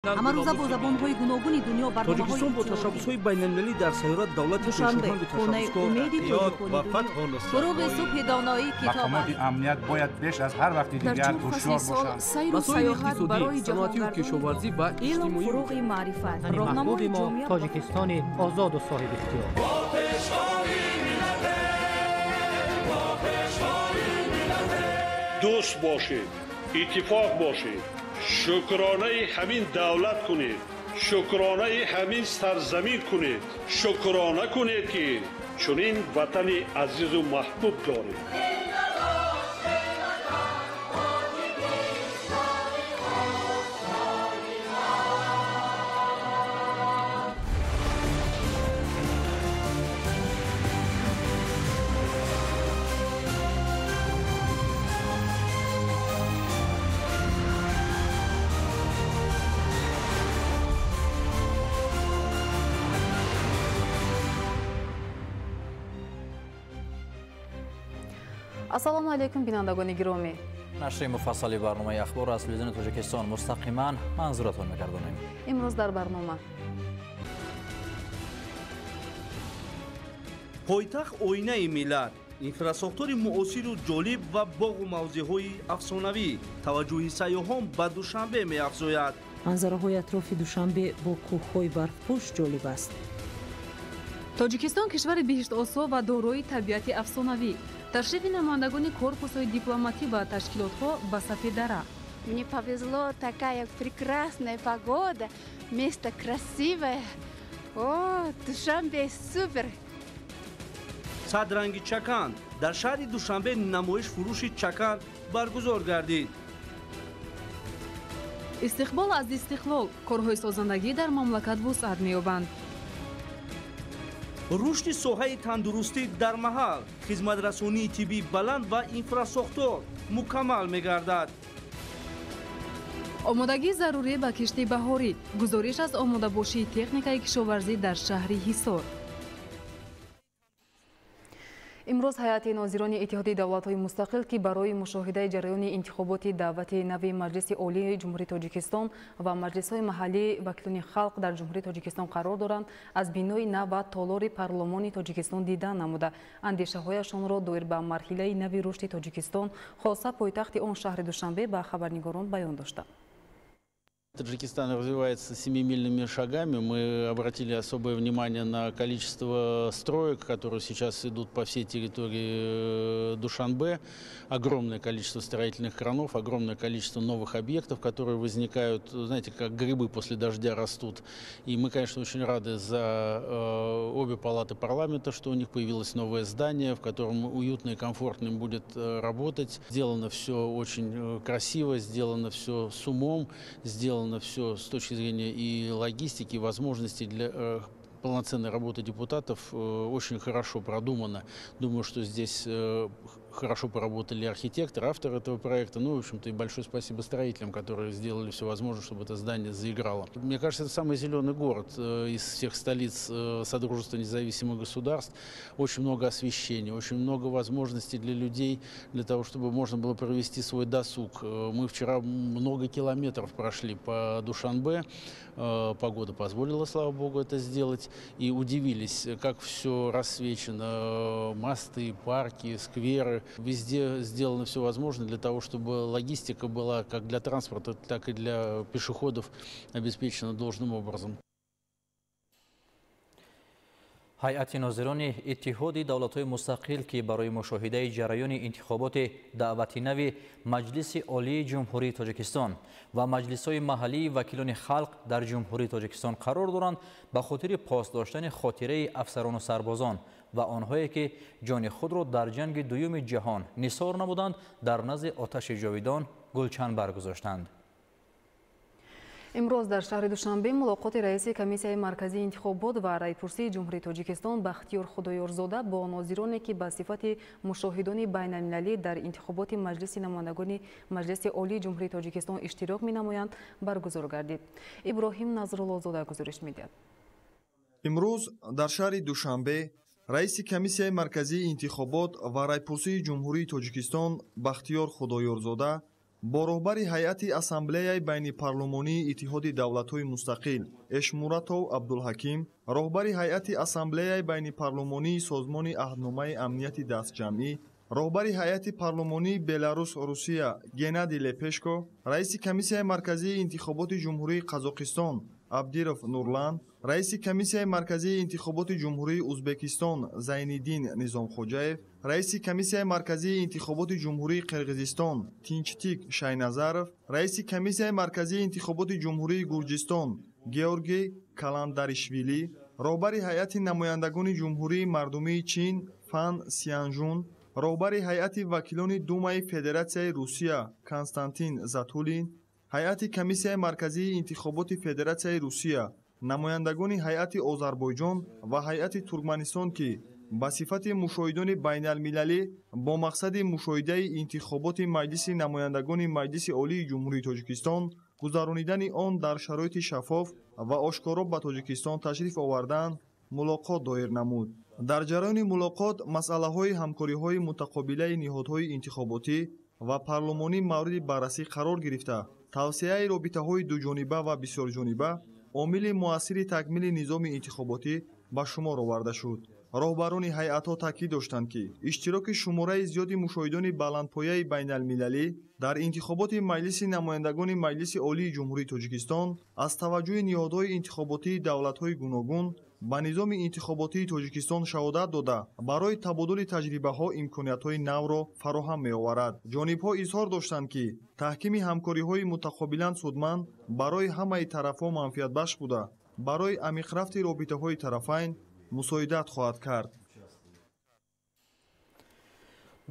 амарӯза бо забонҳои гуногуни дунё тоҷикистон бо tashabbusҳои байналмилалӣ дар сайёра давлати пешниҳоди фуруғи субҳи доноӣ мақомоти амният бояд беш аз ҳар вақти дигар ҳушёр бошанд. масоили иқтисодӣ, саноатию кишоварзӣ ва иҷтимоӣ фуруғи маърифат маҳбуби мо тоҷикистони озоду соҳибихтиёр. дӯст бошед, иттифоқ бошед, шукронаи ҳамин давлат кунед, шукронаи ҳамин сарзамин кунед, шукрона кунед ки чунин ватани азизу маҳбуб доред. ассалому алайкум бинандагони гиромӣ. нашри муфассали барномаи ахбор аз телевизиони тоҷикистон мустақиман манзуратон мегардонем. имрӯз дар барнома пойтахт оинаи миллат, инфрасохтори муосиру ҷолиб ва боғу мавзеъҳои афсонавӣ таваҷҷӯҳи сайёҳон ба Душанбе меафзояд. манзараҳои атрофи Душанбе бо кӯҳҳои барфпӯш ҷолиб аст. тоҷикистон кишвари биҳиштосо ва дорои табиати афсонавӣ. Ташрифи намояндагони корпусҳои дипломатӣ ва ташкилотҳо ба сафи дара. Мне повезло, такая прекрасная погода, место красивое. О, Душанбе супер! садранги чакан дар шаҳри Душанбе намоиш фурӯши чакан баргузор гардид. истиқбол аз истиқлол, корҳои созандагӣ дар мамлакат вусъат меёбанд. рушди соҳаи тандурустӣ дар маҳал, хизматрасонии тиббии баланд ва инфрасохтор мукаммал мегардад. омодагии зарурӣ ба киштии баҳорӣ, гузориш аз омодабошии техникаи кишоварзӣ дар шаҳри Ҳисор. имрӯз ҳайати нозирони иттиҳоди давлатҳои мустақил ки барои мушоҳидаи ҷараёни интихоботи давати нави Маҷлиси Олии Ҷумҳурии Тоҷикистон ва маҷлисҳои маҳаллии вакилони халқ дар Ҷумҳурии Тоҷикистон қарор доранд, аз бинои нав ва толори парлумони Тоҷикистон дидан намуда, андешаҳояшонро доир ба марҳилаи нави рушди Тоҷикистон, хоса пойтахти он шаҳри Душанбе ба хабарнигорон баён доштанд. Таджикистан развивается семимильными шагами. Мы обратили особое внимание на количество строек, которые сейчас идут по всей территории Душанбе. Огромное количество строительных кранов, огромное количество новых объектов, которые возникают, знаете, как грибы после дождя растут. И мы, конечно, очень рады за обе палаты парламента, что у них появилось новое здание, в котором уютно и комфортно им будет работать. Сделано все очень красиво, сделано все с умом, сделано все с точки зрения и логистики, и возможностей для полноценной работы депутатов очень хорошо продумано. Думаю, что здесь хорошо поработали архитекторы, авторы этого проекта. Ну, в общем-то, и большое спасибо строителям, которые сделали все возможное, чтобы это здание заиграло. Мне кажется, это самый зеленый город из всех столиц Содружества независимых государств. Очень много освещения, очень много возможностей для людей, для того, чтобы можно было провести свой досуг. Мы вчера много километров прошли по Душанбе. Погода позволила, слава богу, это сделать. И удивились, как все рассвечено. Мосты, парки, скверы. Везде сделано все возможное для того, чтобы логистика была как для транспорта, так и для пешеходов обеспечена должным образом. ҳайати нозирони иттиҳоди давлатҳои мустақил ки барои мушоҳидаи ҷараёни интихоботи даъвати нави Маҷлиси Олии Ҷумҳурии Тоҷикистон ва маҷлисҳои маҳаллии вакилони халқ дар Ҷумҳурии Тоҷикистон қарор доранд ба хотири пос доштани хотираи афсарону сарбозон ва онҳое ки ҷони худро дар ҷанги дуюми ҷаҳон нисор намуданд, дар назди оташи ҷовидон гулчанд баргузоштанд. имрӯз дар шаҳри Душанбе мулоқоти раиси комиссияи марказии интихобот ва райпурсии Ҷумҳурии Тоҷикистон Бахтиёр Худоёрзода бо нозироне ки ба сифати мушоҳидони байналмилалӣ дар интихоботи маҷлиси намояндагони Маҷлиси Олии Ҷумҳурии Тоҷикистон иштирок менамоянд баргузор гардид. Иброҳим Назруллозода гузориш медиҳад. имрӯз дар шаҳри Душанбе раиси комиссияи марказии интихобот ва райпурсии Ҷумҳурии Тоҷикистон Бахтиёр Худоёрзода бо роҳбари ҳайати ассамблеяи байнипарлумонии иттиҳоди давлатҳои мустақил эшмуратов Абдулҳаким, роҳбари ҳайати ассамблеяи байнипарлумонии созмони аҳдномаи амнияти дастҷамъӣ, роҳбари ҳайати парлумонии Беларус Русия Геннадий Лепешко, раиси комиссияи марказии интихоботи ҷумҳурии Қазоқистон Абдиров Нурлан, раиси комиссияи марказии интихоботи ҷумҳурии Узбекистон Зайниддин Низомхоҷаев, раиси комиссияи марказии интихоботи ҷумҳурии Қирғизистон Тинчтик Шайназаров, раиси комиссияи марказии интихоботи ҷумҳурии Гурҷистон Георгий Каландаришвили, роҳбари ҳайати намояндагони ҷумҳурии мардумии Чин Фан Сянжун, роҳбари ҳайати вакилони Думаи Федератсияи Русия Константин Затулин, ҳайати комиссияи марказии интихоботи Федератсияи Русия, намояндагони ҳайати Озарбойҷон ва ҳайати Туркманистон ки ба сифати мушоҳидони байналмилалӣ бо мақсади мушоҳидаи интихоботи Маҷлиси намояндагони Маҷлиси Олии Ҷумҳурии Тоҷикистон гузаронидани он дар шароити шаффоф ва ошкоро ба Тоҷикистон ташриф оварданд, мулоқот доир намуд. дар ҷараёни мулоқот масъалаҳои ҳамкориҳои мутақобилаи ниҳодҳои интихоботӣ ва парлумонӣ мавриди баррасӣ қарор гирифта, тавсеяи робитаҳои дуҷониба ва бисёрҷониба омили муассири такмили низоми интихоботӣ ба шумор оварда шуд. роҳбарони ҳайатҳо таъкид доштанд ки иштироки шумораи зиёди мушоҳидони баландпояи байналмилалӣ дар интихоботи Маҷлиси намояндагони Маҷлиси Олии Ҷумҳурии Тоҷикистон аз таваҷҷӯҳи ниҳодҳои интихоботии давлатҳои гуногун ба низоми интихоботии Тоҷикистон шаҳодат дода барои табодули таҷрибаҳо имкониятҳои навро фароҳам меоварад. ҷонибҳо изҳор доштанд ки таҳкими ҳамкориҳои мутақобилан судманд барои ҳамаи тарафҳо манфиатбахш буда барои амиқрафти робитаҳои тарафайн мусоидат хоҳад кард.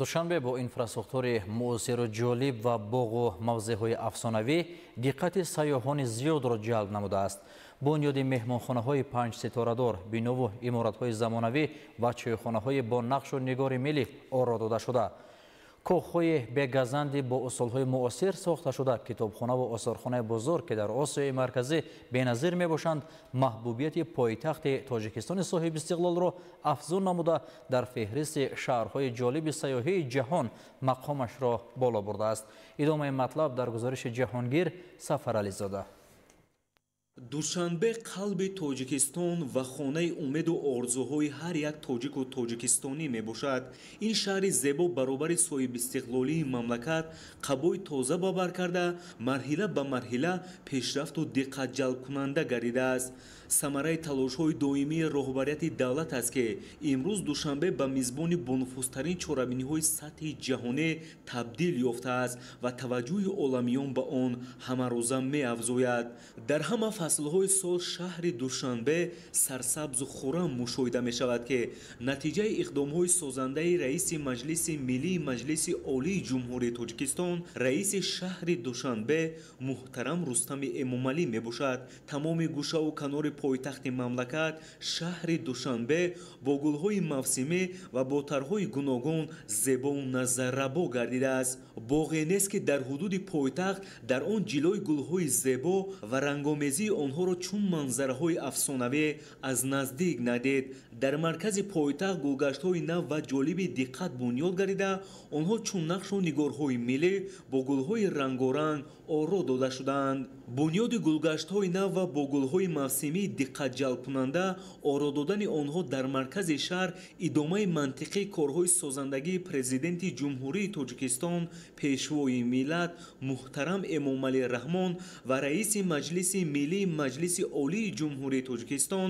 душанбе бо инфраструктури муосиру ҷолиб ва боғу мавзеъҳои афсонавӣ диққати сайёҳони зиёдро ҷалб намудааст. бунёди меҳмонхонаҳои панҷситорадор, бинову иморатҳои замонавӣ ва чойхонаҳои бо нақшу нигори милли оро дода шуда, кӯхҳои бегазанди бо усулҳои муосир сохта шуда, китобхона ва осорхонаи бузург ки дар Осиёи марказӣ беназир мебошанд, маҳбубияти пойтахти Тоҷикистони соҳибистиқлолро афзун намуда дар феҳристи шаҳрҳои ҷолиби сайёҳии ҷаҳон мақомашро боло бурдааст. идомаи матлаб дар гузориши Ҷаҳонгир Сафарализода. душанбе қалби Тоҷикистон ва хонаи умеду орзуҳои ҳар як тоҷику тоҷикистонӣ мебошад. ин шаҳри зебо баробари соҳибистиқлолии мамлакат қабои тоза бабар карда марҳила ба марҳила пешрафту диққатҷалбкунанда гардидааст. самараи талошҳои доимии роҳбарияти давлат аст ки имрӯз душанбе ба мизбони бонуфузтарин чорабиниҳои сатҳи ҷаҳонӣ табдил ёфтааст ва таваҷҷӯҳи оламиён ба он ҳамарӯза меафзояд. дар ҳама фаслҳои сол шаҳри душанбе сарсабзу хуррам мушоҳида мешавад ки натиҷаи иқдомҳои созандаи раиси маҷлиси миллии маҷлиси олии ҷумҳурии Тоҷикистон раиси шаҳри душанбе муҳтарам Рустами Эмомалӣ мебошад. тамоми гӯшаву канори пойтахти мамлакат шаҳри душанбе бо гулҳои мавсимӣ ва бо тарҳои гуногун зебоу назаррабо гардидааст. боғе нест ки дар ҳудуди пойтахт дар он ҷилои гулҳои зебо ва рангомезии онҳоро чун манзараҳои афсонавӣ аз наздик надид. дар маркази пойтахт гулгаштҳои нав ва ҷолиби диққат бунёд гардида онҳо чун нақшу нигорҳои миллӣ бо гулҳои рангоранг оро дода шудаанд. бунёди гулгаштҳои нав ва бо гулҳои мавсимии диққатҷалбкунанда оро додани онҳо дар маркази шаҳр идомаи мантиқии корҳои созандагии президенти ҷумҳурии Тоҷикистон, пешвои миллат муҳтарам Эмомалӣ Раҳмон ва раиси маҷлиси миллии маҷлиси олии ҷумҳурии Тоҷикистон,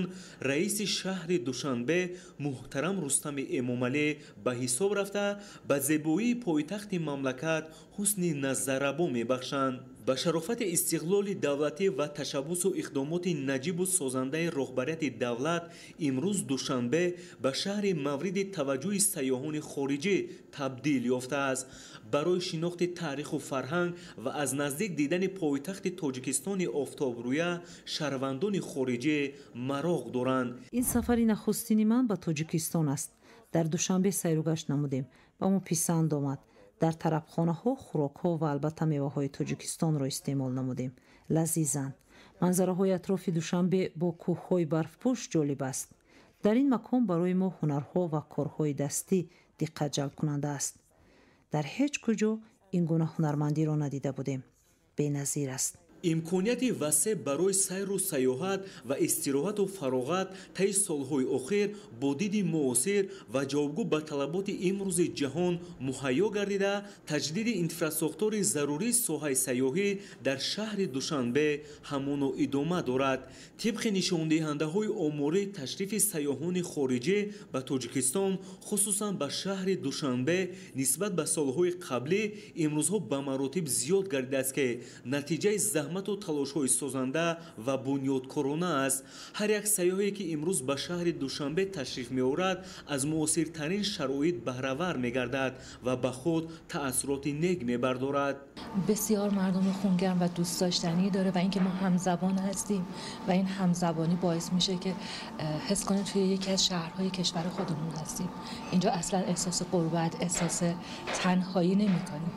раиси шаҳри душанбе муҳтарам Рустами Эмомалӣ ба ҳисоб рафта ба зебоии пойтахти мамлакат ҳусни назаррабо мебахшанд. ба шарофати истиқлоли давлатӣ ва ташаббусу иқдомоти наҷибу созандаи роҳбарияти давлат имрӯз душанбе ба шаҳри мавриди таваҷҷӯҳи сайёҳони хориҷӣ табдил ёфтааст. барои шинохти таъриху фарҳанг ва аз наздик дидани пойтахти Тоҷикистони офтобрӯя шаҳрвандони хориҷӣ мароғ доранд. ин сафари нахустини ман ба Тоҷикистон аст. дар душанбе сайругашт намудем. ба мо писанд омад. дар тарабхонаҳо хӯрокҳо ва албатта меваҳои Тоҷикистонро истеъмол намудем. лазизанд. манзараҳои атрофи Душанбе бо кӯҳҳои барфпӯш ҷолиб аст. дар ин макон барои мо ҳунарҳо ва корҳои дастӣ диққатҷалбкунанда аст. дар ҳеҷ куҷо این گونه هنرمندی را ندیده بودیم. بی‌نظیر است. имконияти васеъ барои сайру сайёҳат ва истироҳату фароғат таи солҳои охир бо диди муосир ва ҷавобгӯ ба талаботи имрӯзи ҷаҳон муҳайё гардида таҷдиди инфраструктури зарурии соҳаи сайёҳӣ дар шаҳри душанбе ҳамоно идома дорад. тибқи нишондиҳандаҳои омории ташрифи сайёҳони хориҷӣ ба тоҷикистон хусусан ба шаҳри душанбе нисбат ба солҳои қаблӣ имрӯзҳо ба маротиб зиёд гардидааст ки натиҷаи заҳмату талошҳои созанда ва бунёдкорона аст. ҳар як сайёҳе ки имрӯз ба шаҳри душанбе ташриф меорад аз муосиртарин шароит баҳравар мегардад ва ба худ таъссуроти нек мебардорад. بسیار مردم خونگرم و دوست داشتنی داره و اینکه ما همزبان هستیم و این همزبانی باعث میشه که حس کنیم توی یکی از شهرهای کشور خودمون هستیم. اینجا اصلا احساس غربت، احساس تنهایی نمی‌کنیم.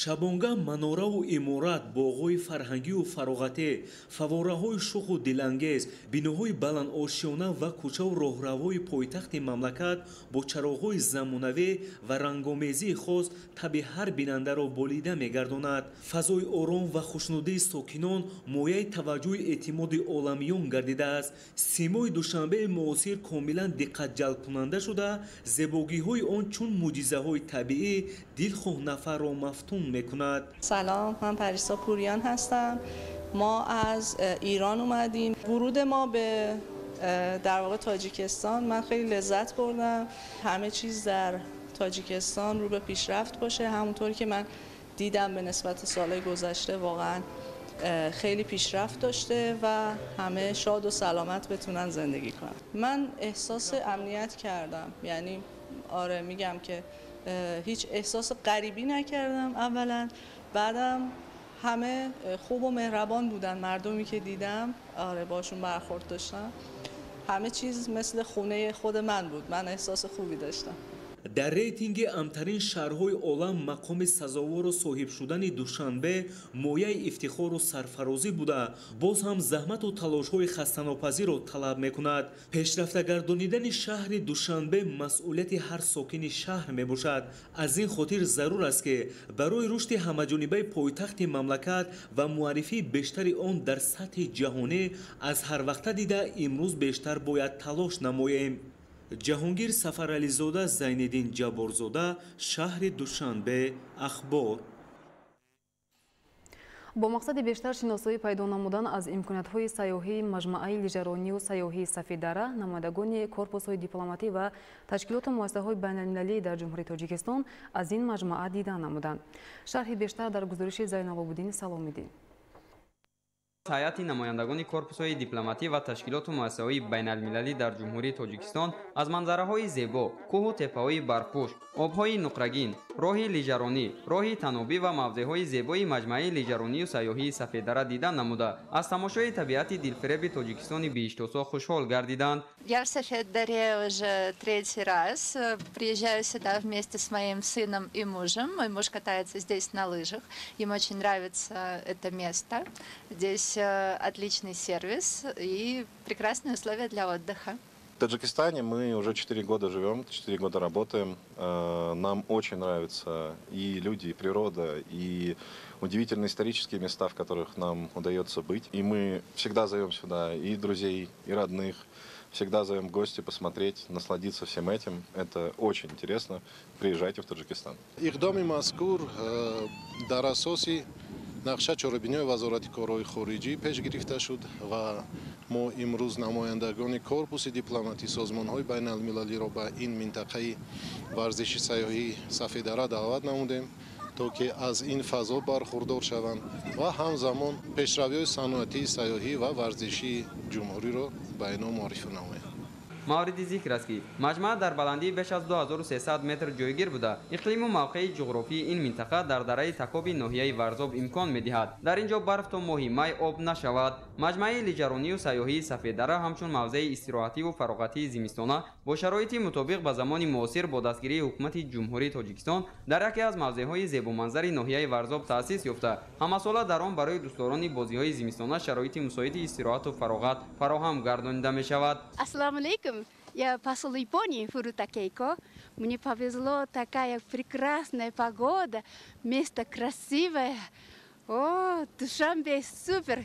шабонга манораву иморат боғҳои фарҳангию фароғатӣ фавораҳои шуху дилангез биноҳои баландошиёна ва кӯчаву роҳравои пойтахти мамлакат бо чароғҳои замонавӣ ва рангомезии хос таби ҳар бинандаро болида мегардонад. фазои ором ва хушнудии сокинон мояи таваҷҷӯҳи эътимоди оламиён гардидааст. симои душанбеи муосир комилан диққатҷалбкунанда шуда зебогиҳои он чун мӯъҷизаҳои табиӣ дилхоҳ нафарро мафтун میکند. سلام، من پریسا پوریان هستم. ما از ایران اومدیم. ورود ما به در واقع تاجیکستان من خیلی لذت بردم. همه چیز در تاجیکستان رو به پیشرفت باشه، همونطوری که من دیدم به نسبت سالهای گذشته واقعا خیلی پیشرفت داشته و همه شاد و سلامت بتونن زندگی کنن. من احساس امنیت کردم، یعنی آره میگم که هیچ احساس غریبی نکردم اولا، بعدم همه خوب و مهربان بودن. مردمی که دیدم آره باشون برخورد داشتم، همه چیز مثل خونه خود من بود. من احساس خوبی داشتم. дар рейтинги амтарин шаҳрҳои олам мақоми сазовору соҳиб шудани душанбе мояи ифтихору сарфарозӣ буда боз ҳам заҳмату талошҳои хастанопазирро талаб мекунад. пешрафта гардонидани шаҳри душанбе масъулияти ҳар сокини шаҳр мебошад. аз ин хотир зарур аст ки барои рушди ҳамаҷонибаи пойтахти мамлакат ва муаррифии бештари он дар сатҳи ҷаҳонӣ аз ҳарвақта дида имрӯз бештар бояд талош намоем. ҷаҳонгир сафарализода, зайниддин ҷаборзода, шаҳри душанбе, ахбор. бо мақсади бештар шиносоӣ пайдо намудан аз имкониятҳои сайёҳии маҷмӯаи лижаронию сайёҳии Сафедара, намоядагони корпусҳои дипломатӣ ва ташкилоту муассисаҳои байналмилалӣ дар ҷумҳурии Тоҷикистон аз ин маҷмӯа дидан намуданд. шарҳи бештар дар гузориши Зайналобуддини Саломиддин. ҳайати намояндагони корпусҳои дипломатӣ ва ташкилоту муассисаҳои байналмилалӣ дар ҷумҳурии Тоҷикистон аз манзараҳои зебо, кӯҳу теппаҳои барфпӯш, обҳои нуқрагин, роҳи лижаронӣ, роҳи танобӣ ва мавзеъҳои зебои маҷмӯаи лижаронию сайёҳии Сафедара дидан намуда, аз тамошои табиати дилфиреби Тоҷикистони бииштосо хушҳол гардиданд. Я в Сафедаре уже 3-й раз. Приезжаю сюда вместе с моим сыном и мужем. Мой муж катается здесь на лыжах. Ему очень нравится это место. Здесь отличный сервис и прекрасные условия для отдыха. В Таджикистане мы уже 4 года живем, 4 года работаем. Нам очень нравятся и люди, и природа, и удивительные исторические места, в которых нам удается быть. И мы всегда зовем сюда и друзей, и родных. Всегда зовем в гости посмотреть, насладиться всем этим. Это очень интересно. Приезжайте в Таджикистан. Иқдоми мазкур дар асоси нақша чорабиниҳои вазорати корҳои хориҷӣ пеш гирифта шуд ва мо имрӯз намояндагони корпуси дипломатӣ созмонҳои байналмилалиро ба ин минтақаи варзиши сайёҳии Сафедара даъват намудем то ки аз ин фазо бархурдор шаванд ва ҳамзамон пешравиҳои саноатии сайёҳӣ ва варзишии ҷумҳуриро ба инҳо муаррифӣ намоем. мавриди зикр аст ки маҷмӯа дар баландии беш аз 2300 метр ҷойгир буда иқлиму мавқеи ҷуғрофии ин минтақа дар дараи такоби ноҳияи варзоб имкон медиҳад дар ин ҷо барф то моҳи май об нашавад. маҷмӯаи лижаронию сайёҳии Сафедара ҳамчун мавзеи истироҳативу фароғатии зимистона бо шароити мутобиқ ба замони муосир бо дастгирии ҳукумати ҷумҳурии Тоҷикистон дар яке аз мавзеъҳои зебоманзари ноҳияи варзоб таъсис ёфта ҳамасола дар он барои дӯстдорони бозиҳои зимистона шароити мусоиди истироҳату фароғат фароҳам гардонида мешавад. Ассаламу алейкум. Я посол Японии Фурута Кейко. Мне повезло, такая прекрасная погода, место красивое. О, Душанбе супер!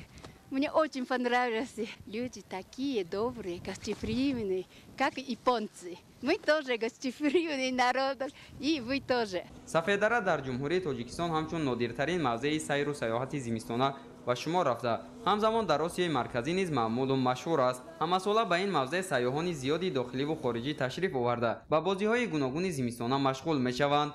Мне очень понравилось. Люди такие добрые, гостеприимные, как японцы. Мы тоже гостеприимный народ, и вы тоже. сафедара дар ҷумҳурии тоҷикистон ҳамчун нодиртарин мавзеи сайру сайёҳати зимистона ба шумор рафта, ҳамзамон дар осиёи марказӣ низ маъмулу машҳур аст. ҳамасола ба ин мавзеъ сайёҳони зиёди дохиливу хориҷӣ ташриф оварда ба бозиҳои гуногуни зимистона машғул мешаванд.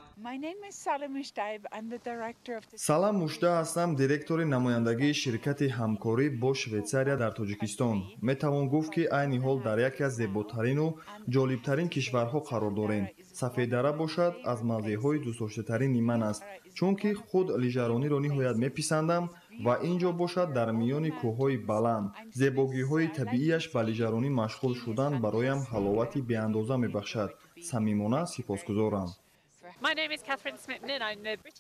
Салам Мушда ҳастам, директори намояндагии ширкати ҳамкорӣ бо Швейтсария дар Тоҷикистон. Метавон гуфт, ки айни ҳол дар яке аз зеботарину ҷолибтарин кишварҳо қарор дорем. Сафедара бошад, аз мавзеъҳои дӯстдоштатарини ман аст, чунки худ лижарониро ниҳоят меписандам ва ин ҷо бошад дар миёни кӯҳҳои баланд. Зебогиҳои табиияш ба лижаронӣ машғул шудан бароям ҳаловати беандоза мебахшад. Самимона сипосгузорам.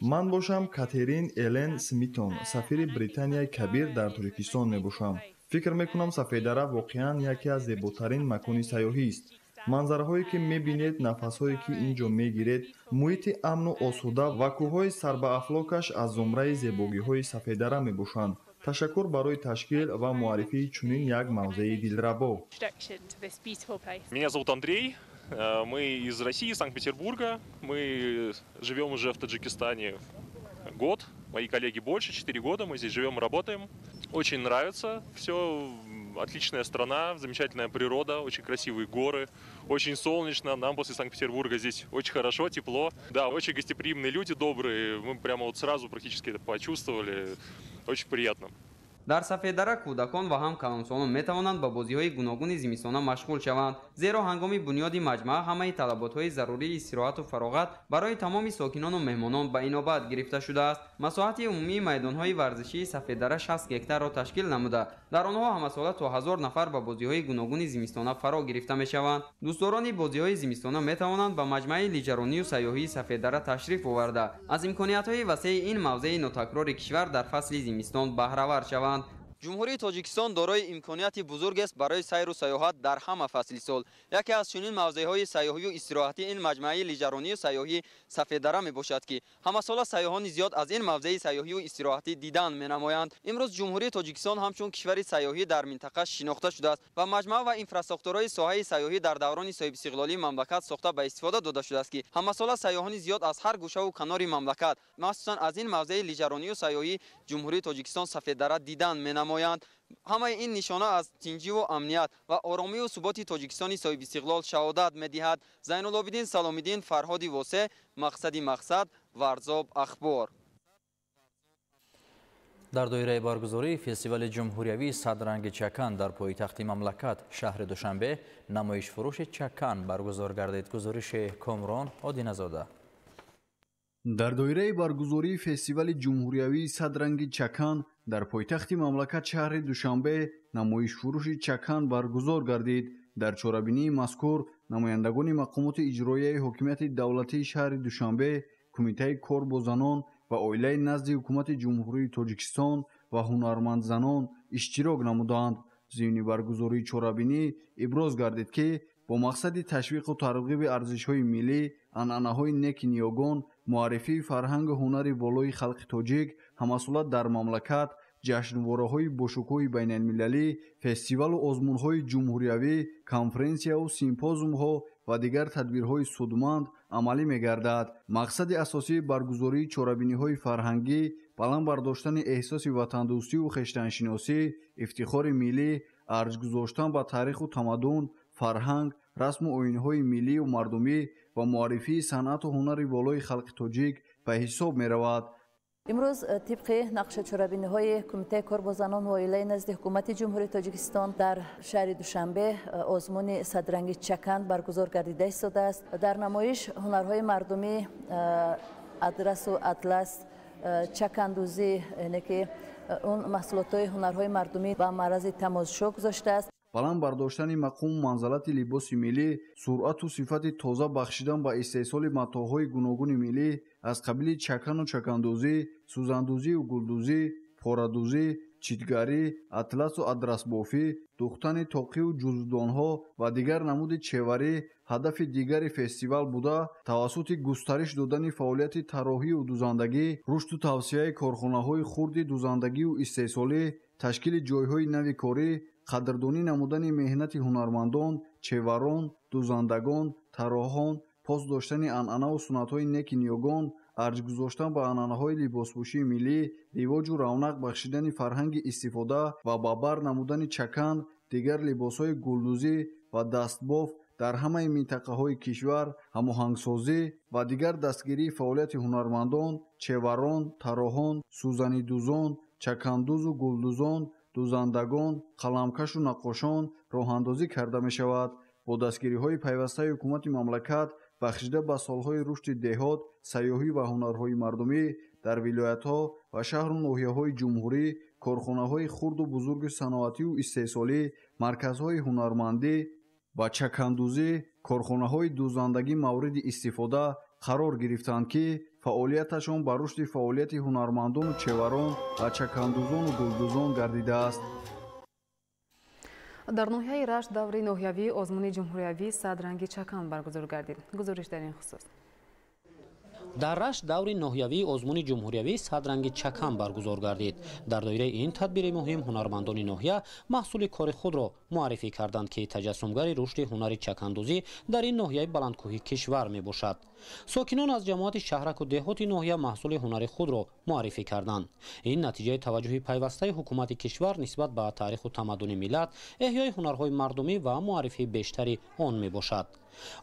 Ман бошам Катерин Элен Смитон, сафири Британияи Кабир дар Тоҷикистон мебошам. фикр мекунам сафедара воқеан яке аз зеботарин макони сайёҳист. манзараҳое ки мебинед, нафасҳое ки ин ҷо мегиред, муҳити амну осуда ва кӯҳҳои сарбаафлокаш аз зумраи зебогиҳои сафедара мебошанд. ташаккур барои ташкил ва муаррифии чунин як мавзеи дилрабо. Меня зовут Андрей. Мы из России, Санкт-Петербурга. Мы живем уже в Таджикистане год. Мои коллеги больше, 4 года. Мы здесь живем и работаем. Очень нравится все. Отличная страна, замечательная природа, очень красивые горы, очень солнечно. Нам после Санкт-Петербурга здесь очень хорошо, тепло. Да, очень гостеприимные люди, добрые. Мы прямо вот сразу практически это почувствовали. Очень приятно. дар сафедара кӯдакон ва ҳам калонсолон метавонанд ба бозиҳои гуногуни зимистона машғул шаванд, зеро ҳангоми бунёди маҷмӯа ҳамаи талаботҳои зарурии истироҳату фароғат барои тамоми сокинону меҳмонон ба инобат гирифта шудааст. масоҳати умумии майдонҳои варзишии сафедара 60 гектарро ташкил намуда, дар онҳо ҳамасола то 1000 нафар ба бозиҳои гуногуни зимистона фаро гирифта мешаванд. дӯстдорони бозиҳои зимистона метавонанд ба маҷмаи лиҷаронию сайёҳии сафедара ташриф оварда, аз имкониятҳои васеъи ин мавзеи нотакрори кишвар дар фасли зимистон баҳравар шаванд. ҷумҳурии тоҷикистон дорои имконияти бузург аст барои сайру сайёҳат дар ҳама фасли сол. яке аз чунин мавзеъҳои сайёҳию истироҳатӣ ин маҷмӯаи лиҷаронию сайёҳии сафедара мебошад, ки ҳамасола сайёҳони зиёд аз ин мавзеи сайёҳию истироҳатӣ дидан менамоянд. имрӯз ҷумҳурии тоҷикистон ҳамчун кишвари сайёҳӣ дар минтақа шинохта шудааст ва маҷмӯа ва инфраструктураи соҳаи сайёҳӣ дар даврони соҳибистиқлолии мамлакат сохта ба истифода дода шудааст, ки ҳамасола сайёҳони зиёд аз ҳар гӯшаву канори мамлакат, махсусан аз ин мавзеи лиҷаронию сайёҳии ҷумҳурии тоҷикистон сафедара дидан менамоянд. ҳамаи ин нишона аз тинҷиву амният ва оромию суботи тоҷикистони соҳибистиқлол шаҳодат медиҳад. Зайнулобидин Саломиддин, Фарҳоди Восе, Мақсади Мақсад, Варзоб Ахбор. дар доираи баргузории фестивали ҷумҳуриявии садранги чакан дар пойтахти мамлакат шаҳри Душанбе намоишфурӯши чакан баргузор гардид. гузориши Комрон Одиназода. дар доираи баргузории фестивали ҷумҳуриявии садранги чакан дар пойтахти мамлакат шаҳри Душанбе намоишфурӯши чакан баргузор гардид. дар чорабинии мазкур намояндагони мақомоти иҷроияи ҳокимияти давлатии шаҳри Душанбе, кумитаи кор бо занон ва оилаи назди ҳукумати ҷумҳурии Тоҷикистон ва ҳунармандзанон иштирок намуданд. зимни баргузории чорабинӣ иброз гардид, ки бо мақсади ташвиқу тарғиби арзишҳои миллӣ, анъанаҳои неки ниёгон, муаррифии фарҳангу ҳунари болои халқи тоҷик ҳамасола дар мамлакат ҷашнвораҳои бошукӯҳи байналмилалӣ, фестивалу озмунҳои ҷумҳуриявӣ, конференсияу симпозиумҳо ва дигар тадбирҳои судманд амалӣ мегардад. мақсади асосии баргузории чорабиниҳои фарҳангӣ баланд бардоштани эҳсоси ватандӯстиву хештаншиносӣ, ифтихори миллӣ, арҷ гузоштан ба таъриху тамаддун, фарҳанг, расму оинҳои миллию мардумӣ ва муаррифии санъату ҳунари болои халқи тоҷик ба ҳисоб меравад. имрӯз тибқи нақшачорабиниҳои кумитаи кор бо занон ва оилаи назди ҳукумати ҷумҳурии Тоҷикистон дар шаҳри Душанбе озмуни садранги чакан баргузор гардида истодааст. дар намоиш ҳунарҳои мардумӣ, адрасу атлас, чакандӯзӣ, яъне ки он маҳсулотҳои ҳунарҳои мардумӣ ба маърази тамозшо гузоштааст. баланд бардоштани мақому манзалати либоси миллӣ, суръату сифати тоза бахшидан ба истеҳсоли матоъҳои гуногуни миллӣ аз қабили чакану чакандӯзӣ, сӯзандӯзию гулдӯзӣ, порадӯзӣ, читгарӣ, атласу адрасбофӣ, духтани тоқиву ҷузудонҳо ва дигар намуди чеварӣ ҳадафи дигари фестивал буда, тавассути густариш додани фаъолияти тарроҳию дузандагӣ, рушду тавсеяи корхонаҳои хурди дузандагию истеҳсолӣ, ташкили ҷойҳои нави корӣ, қадрдонӣ намудани меҳнати ҳунармандон, чеварон, дузандагон, тарроҳон, пос доштани анъанаву суннатҳои неки ниёгон, арҷ гузоштан ба анъанаҳои либоспӯшии миллӣ, ривоҷу равнақ бахшидани фарҳанги истифода ва ба бар намудани чакан, дигар либосҳои гулдузӣ ва дастбоф дар ҳамаи минтақаҳои кишвар, ҳамоҳангсозӣ ва дигар дастгирии фаъолияти ҳунармандон, чеварон, тарроҳон, сӯзанидузон, чакандузу гулдузон, дузандагон, қаламкашу наққошон роҳандозӣ карда мешавад. бо дастгириҳои пайвастаи ҳукумати мамлакат бахшида ба солҳои рушди деҳот, сайёҳӣ ва ҳунарҳои мардумӣ дар вилоятҳо ва шаҳру ноҳияҳои ҷумҳурӣ, корхонаҳои хурду бузурги саноативу истеҳсолӣ, марказҳои ҳунармандӣ ва чакандузӣ, корхонаҳои дузандагӣ мавриди истифода қарор гирифтанд, ки фаъолияташон ба рушди фаъолияти ҳунармандону чеварон ва чакандузону гулдузон гардидааст. дар ноҳияи рашт даври ноҳиявии озмуни ҷумҳуриявӣ садранги чакан баргузор гардид. гузориш дар ин хусус. дар рашт даври ноҳиявии озмуни ҷумҳуриявӣ садранги чакан баргузор гардид. дар доираи ин тадбири муҳим ҳунармандони ноҳия маҳсули кори худро муаррифӣ карданд, ки таҷассумгари рушди ҳунари чакандузӣ дар ин ноҳияи баландкӯҳи кишвар мебошад. сокинон аз ҷамоати шаҳраку деҳоти ноҳия маҳсули ҳунари худро муаррифӣ карданд. ин натиҷаи таваҷҷуҳи пайвастаи ҳукумати кишвар нисбат ба таъриху тамаддуни миллат, эҳёи ҳунарҳои мардумӣ ва муаррифии бештари он мебошад.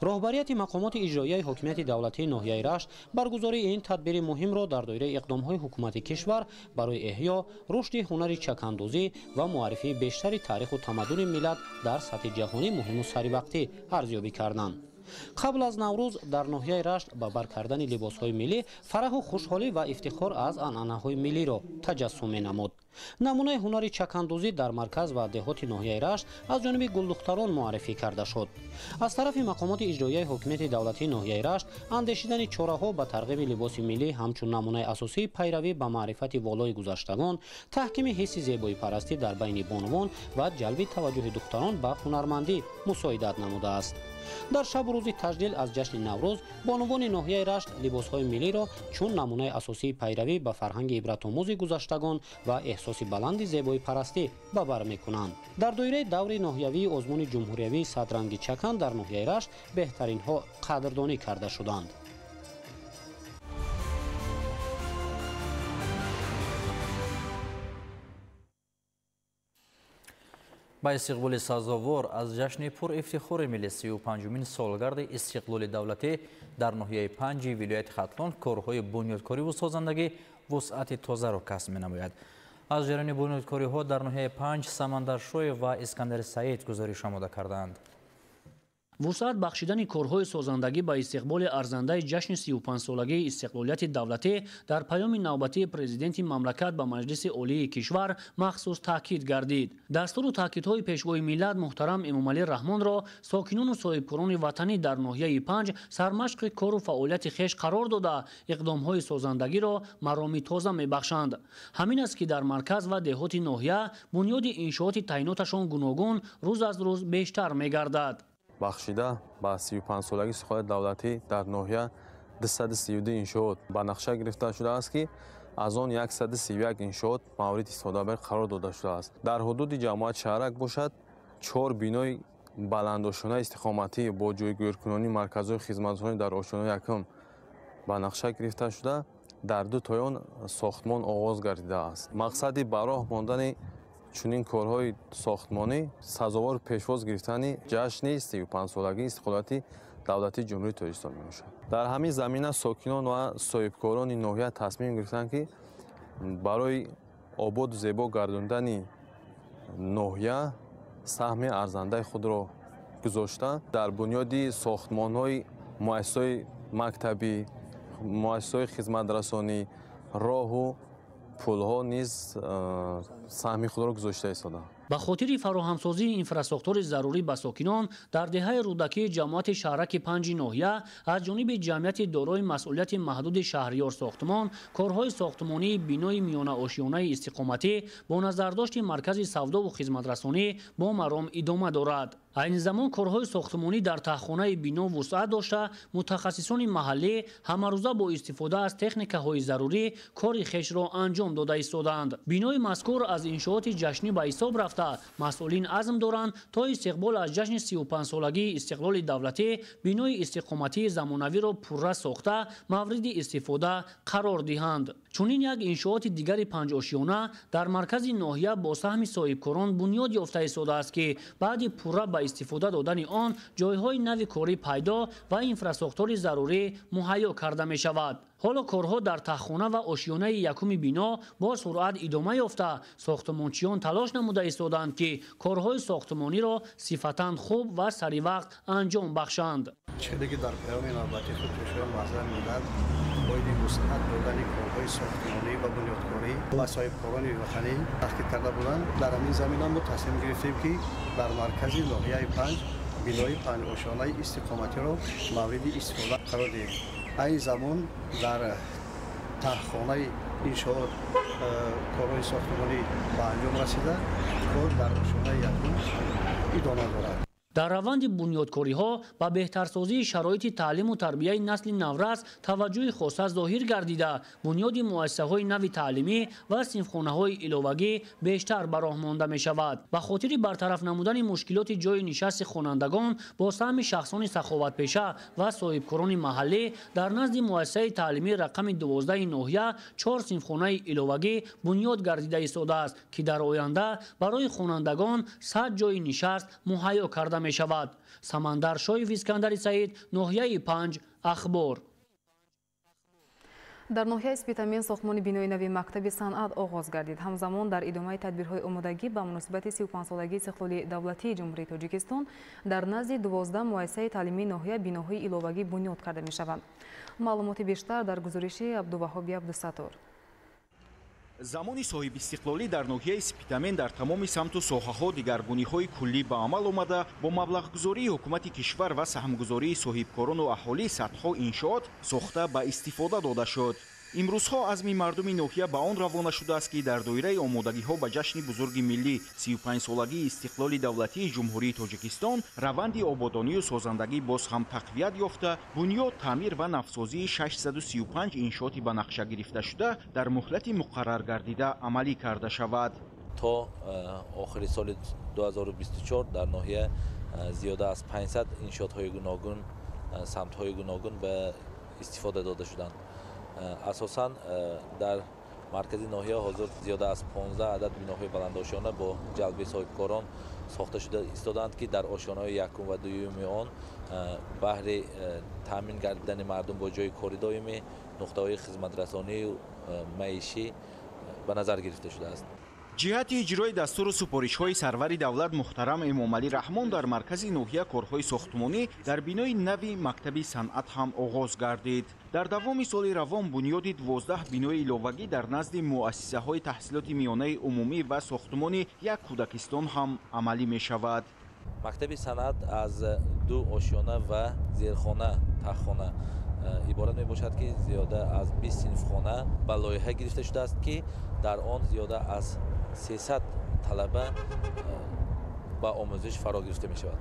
роҳбарияти мақомоти иҷроияи ҳокимияти давлатии ноҳияи рашт баргузории ин тадбири муҳимро дар доираи иқдомҳои ҳукумати кишвар барои эҳё, рушди ҳунари чакандузӣ ва муаррифии бештари таъриху тамаддуни миллат дар сатҳи ҷаҳонӣ муҳиму саривақтӣ арзёбӣ карданд. қабл аз наврӯз дар ноҳияи рашт ба бар кардани либосҳои миллӣ фараҳу хушҳолӣ ва ифтихор аз анъанаҳои миллиро таҷассум менамуд. намунаи ҳунари чакандузӣ дар марказ ва деҳоти ноҳияи рашт аз ҷониби гулдухтарон муаррифӣ карда шуд. аз тарафи мақомоти иҷроияи ҳокимияти давлатии ноҳияи рашт андешидани чораҳо ба тарғиби либоси миллӣ ҳамчун намунаи асосии пайравӣ ба маърифати волои гузаштагон, таҳкими ҳисси зебоипарастӣ дар байни бонувон ва ҷалби таваҷҷуҳи духтарон ба ҳунармандӣ мусоидат намудааст. дар шабу рӯзи таҷдил аз ҷашни наврӯз бонувони ноҳияи рашт либосҳои миллиро чун намунаи асосии пайравӣ ба фарҳанги ибратомӯзи гузаштагон ва эҳсоси баланди зебоипарастӣ ба бар мекунанд. дар доираи даври ноҳиявии озмуни ҷумҳуриявии садранги чакан дар ноҳияи рашт беҳтаринҳо қадрдонӣ карда шуданд. ба истиқболи сазовор аз ҷашни пурифтихори милли 35-умин солгарди истиқлоли давлатӣ дар ноҳияи 5 вилояти Хатлон корҳои бунёдкориву созандагӣ вусъати тозаро касб менамояд. аз ҷараёни бунёдкориҳо дар ноҳияи 5 Самандар Шоев ва Искандари Саид гузориш омода карданд. вусъат бахшидани корҳои созандагӣ ба истиқболи арзандаи ҷашни 35-солагии истиқлолияти давлатӣ дар паёми навбатии президенти мамлакат ба Маҷлиси олии кишвар махсус таъкид гардид. дастуру таъкидҳои пешвои миллат муҳтарам Эмомалӣ Раҳмонро сокинону соҳибкорони ватанӣ дар ноҳияи 5 сармашқи кору фаъолияти хеш қарор дода иқдомҳои созандагиро мароми тоза мебахшанд. ҳамин аст ки дар марказ ва деҳоти ноҳия бунёди иншооти таъйиноташон гуногун рӯз аз рӯз бештар мегардад. бахшида ба 35-солаги истиқлолияти давлатӣ дар ноҳия 232 иншоот ба нақша гирифта шудааст, ки аз он 131 иншоот мавриди истифодабар қарор дода шудааст. дар ҳудуди ҷамоат шаҳрак бошад 4 бинои баландошунаи истиқоматӣ бо ҷойгиркунонии марказҳои хизматрасонӣ дар ошонаи якум ба нақша гирифта шуда дар 2 тоён сохтмон оғоз гардидааст. мақсади ба роҳ мондани чунин корҳои сохтмонӣ сазовор пешвоз гирифтани ҷашни 35-солагии истиқлолияти давлатии ҷумҳурии Тоҷикистон мебошад. дар ҳамин замина сокинон ва соҳибкорони ноҳия тасмим гирифтанд, ки барои ободу зебо гардондани ноҳия саҳми арзандаи худро гузошта дар бунёди сохтмонҳои муассисаҳои мактабӣ, муассисаҳои хизматрасонӣ, роҳу пулҳо низ саҳми худро гузошта истодаанд. ба хотири фароҳамсозии инфраструктури зарурӣ ба сокинон дар деҳаи рӯдакии ҷамоати шаҳраки панҷи ноҳия аз ҷониби ҷамъияти дорои масъулияти маҳдуди шаҳриёр сохтмон корҳои сохтмонии бинои миёнаошиёнаи истиқоматӣ бо назардошти маркази савдову хизматрасонӣ бо маром идома дорад. айни замон корҳои сохтмонӣ дар таҳхонаи бино вусъат дошта мутахассисони маҳаллӣ ҳамарӯза бо истифода аз техникаҳои зарурӣ кори хешро анҷом дода истоданд. бинои мазкур аз иншооти ҷашнӣ ба ҳисоб рафта масъулин азм доранд то истиқбол аз ҷашни 35-солагии истиқлоли давлатӣ бинои истиқоматии замонавиро пурра сохта мавриди истифода қарор диҳанд. чунин як иншооти дигари панҷошиёна дар маркази ноҳия бо саҳми соҳибкорон бунёд ёфта истодааст ки баъди пурра ба истифода додани он ҷойҳои нави корӣ пайдо ва инфраструктури зарурӣ муҳайё карда мешавад. ҳоло корҳо дар таҳхона ва ошиёнаи якуми бино бо суръат идома ёфта сохтмончиён талош намуда истоданд ки корҳои сохтмониро сифатан хуб ва саривақт анҷом бахшанд. чизе ки дар паёми навбати худ пешоям маъзам мудат боиди вусъат додани корҳои сохтмонӣ ва бунёдкорӣ ба соҳибкорони ватанӣ таҳқиқ карда буданд. дар ҳамин замина мо тасмим гирифтем ки дар маркази ноҳияи панҷ бинои панҷошонаи истиқоматиро мавриди истифода қарор диҳем. айни замон дар таҳхонаи иншоот корҳои сохтмонӣ ба анҷом расида кор дар ошонаи якум идома дорад. дар раванди бунёдкориҳо ба беҳтарсозии шароити таълиму тарбияи насли наврас таваҷҷӯҳи хоса зоҳир гардида бунёди муассисаҳои нави таълимӣ ва синфхонаҳои иловагӣ бештар ба роҳ монда мешавад. ба хотири бартараф намудани мушкилоти ҷои нишасти хонандагон бо саҳми шахсони саховатпеша ва соҳибкорони маҳаллӣ дар назди муассисаи таълимии рақами 12 ноҳия 4 синфхонаи иловагӣ бунёд гардида истодааст ки дар оянда барои хонандагон 100 ҷойи нишаст муҳайё карда мешавад. самандар шоев, искандари саид, ноҳияи панҷ, ахбор. дар ноҳияи спитамин сохтмони бинои нави мактаби санъат оғоз гардид. ҳамзамон дар идомаи тадбирҳои омодагӣ ба муносибати 35-солагии истиқлоли давлатии ҷумҳурии Тоҷикистон дар назди 12 муассисаи таълимии ноҳия биноҳои иловагӣ бунёд карда мешаванд. маълумоти бештар дар гузориши абдуваҳоби абдусаттор. замони соҳибистиқлолӣ дар ноҳияи спитамен дар тамоми самту соҳаҳо дигаргуниҳои куллӣ ба амал омада бо маблағгузории ҳукумати кишвар ва саҳмгузории соҳибкорону аҳолӣ садҳо иншоот сохта ба истифода дода шуд. имрӯзҳо азми мардуми ноҳия ба он равона шудааст ки дар доираи омодагиҳо ба ҷашни бузурги миллӣ 35-солагии истиқлоли давлатии ҷумҳурии Тоҷикистон раванди ободонию созандагӣ боз ҳам тақвият ёфта бунёд таъмир ва навсозии 635 иншооти ба нақша гирифта шуда дар муҳлати муқаррар гардида амалӣ карда шавад. то охири соли 2024 дар ноҳия зиёда аз 500 иншоотҳои гуногун самтҳои гуногун ба истифода дода шуданд. асосан дар маркази ноҳия ҳозир зиёда аз 15 адад биноҳои баландошона бо ҷалби соҳибкорон сохта шуда истоданд ки дар ошонаҳои якум ва дуюми он баҳри таъмин гардидани мардум бо ҷои кори доимӣ нуқтаҳои хизматрасонию маишӣ ба назар гирифта шудааст. ҷиҳати иҷрои дастуру супоришҳои сарвари давлат муҳтарам Эмомалӣ Раҳмон дар маркази ноҳия корҳои сохтмонӣ дар бинои нави мактаби санъат ҳам оғоз гардид. дар давоми соли равон бунёди 12 бинои иловагӣ дар назди муассисаҳои таҳсилоти миёнаи умумӣ ва сохтмони як кӯдакистон ҳам амалӣ мешавад. мактаби санъат аз 2 ошиёна ва зерхона таххона иборат мебошад ки зиёда аз 20 синфхона ба лоиҳа гирифта шудааст ки дар он зиёда аз 300 талаба ба омӯзиш фаро гирифта мешавад.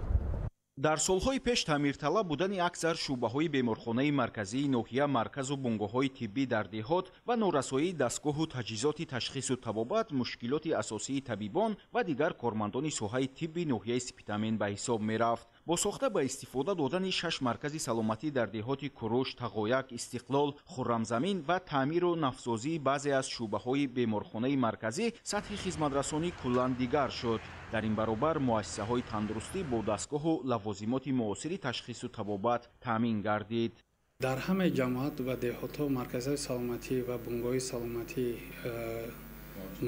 дар солҳои пеш таъмирталаб будани аксар шӯъбаҳои беморхонаи марказии ноҳия марказу бунгоҳҳои тиббӣ дар деҳот ва норасоии дастгоҳу таҷҳизоти ташхису табобат мушкилоти асосии табибон ва дигар кормандони соҳаи тибби ноҳияи спитамен ба ҳисоб мерафт. бо сохта ба истифода додани 6 маркази саломатӣ дар деҳоти куруш, тағояк, истиқлол, хуррамзамин ва таъмиру навсозии баъзе аз шӯъбаҳои беморхонаи марказӣ сатҳи хизматрасонӣ куллан дигар шуд. дар ин баробар муассисаҳои тандурустӣ бо дастгоҳу лавозимоти муосири ташхису табобат таъмин гардид. дар ҳамаи ҷамоат ва деҳотҳо марказҳои саломатӣ ва бунгоҳи саломатӣ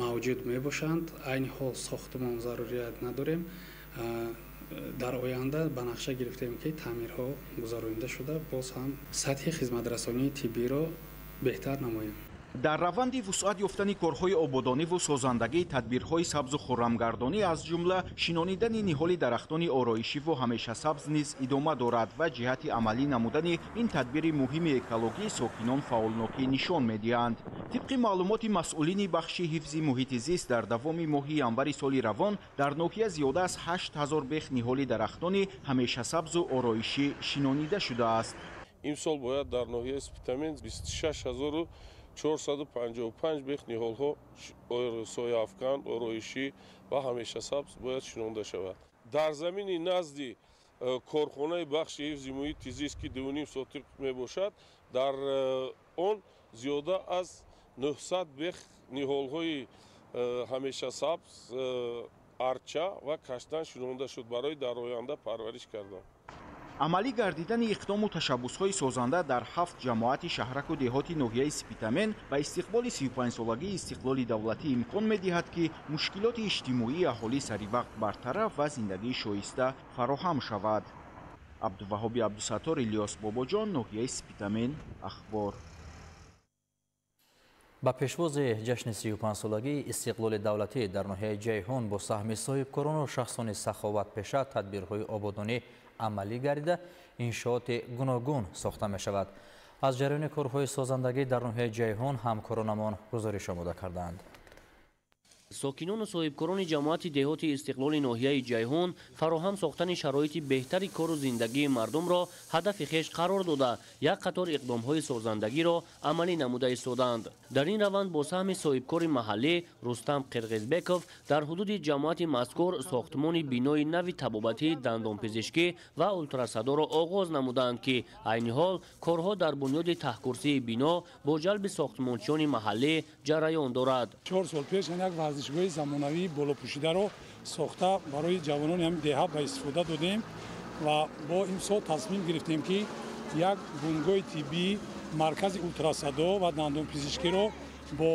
мавҷуд мебошанд. айни ҳол сохтмон зарурият надорем. дар оянда ба нақша гирифтем ки таъмирҳо гузаронида шуда боз ҳам сатҳи хизматрасонии тиббиро беҳтар намоем. дар раванди вусъат ёфтани корҳои ободониву созандагии тадбирҳои сабзу хуррамгардонӣ аз ҷумла шинонидани ниҳоли дарахтони ороишиву ҳамешасабз низ идома дорад ва ҷиҳати амалӣ намудани ин тадбири муҳими экологии сокинон фаъолнокӣ нишон медиҳанд. тибқи маълумоти масъулини бахши ҳифзи муҳити зист дар давоми моҳи январи соли равон дар ноҳия зиёда аз 8000 бех ниҳоли дарахтони ҳамешасабзу ороишӣ шинонида шудааст. имсол бояд дар ноҳияи Спитамен 26455 бех ниҳолҳо сояафкан, ороишӣ ва ҳамешасабз бояд шинонда шавад. дар замини назди корхонаи бахши ҳифзи муҳити зист ки 2.5 сотиқ мебошад, дар он зиёда аз 900 бех ниҳолҳои ҳамешасабз, арча ва каштан шинонда шуд барои дар оянда парвариш кардан. амалӣ гардидани иқдому ташаббусҳои созанда дар 7 ҷамоати шаҳраку деҳоти ноҳияи Спитамен ба истиқболи 35-солагии истиқлоли давлатӣ имкон медиҳад ки мушкилоти иҷтимоии аҳолӣ саривақт бартараф ва зиндагии шоиста фароҳам шавад. абдуваҳоби абдусаттор, Илёс Бобоҷон, ноҳияи Спитамен, ахбор. ба пешвози ҷашни 35-солагии истиқлоли давлатӣ дар ноҳияи ҷайҳун бо саҳми соҳибкорону шахсони саховатпеша тадбирҳои ободонӣ амалӣ гардида иншооти гуногун сохта мешавад. аз ҷараёни корҳои созандагӣ дар ноҳияи ҷайҳун ҳамкоронамон гузориш омода карданд. сокинону соҳибкорони ҷамоати деҳоти истиқлоли ноҳияи ҷайҳун фароҳам сохтани шароити беҳтари кору зиндагии мардумро ҳадафи хеш қарор дода як қатор иқдомҳои созандагиро амалӣ намуда истоданд. дар ин раванд бо саҳми соҳибкори маҳаллӣ Рустам Қирғизбеков дар ҳудуди ҷамоати мазкур сохтмони бинои нави табобатии дандонпизишкӣ ва ултрасадоро оғоз намуданд ки айни ҳол корҳо дар бунёди таҳкурсии бино бо ҷалби сохтмончиёни маҳаллӣ ҷараён дорад. 4 сол пеш варзишгоҳи замонавии болопӯшидаро сохта барои ҷавонони ҳамин деҳа ба истифода додем ва бо имсол тасмим гирифтем ки як бунгоҳи тиббии маркази ултрасадо ва дандонпизишкиро бо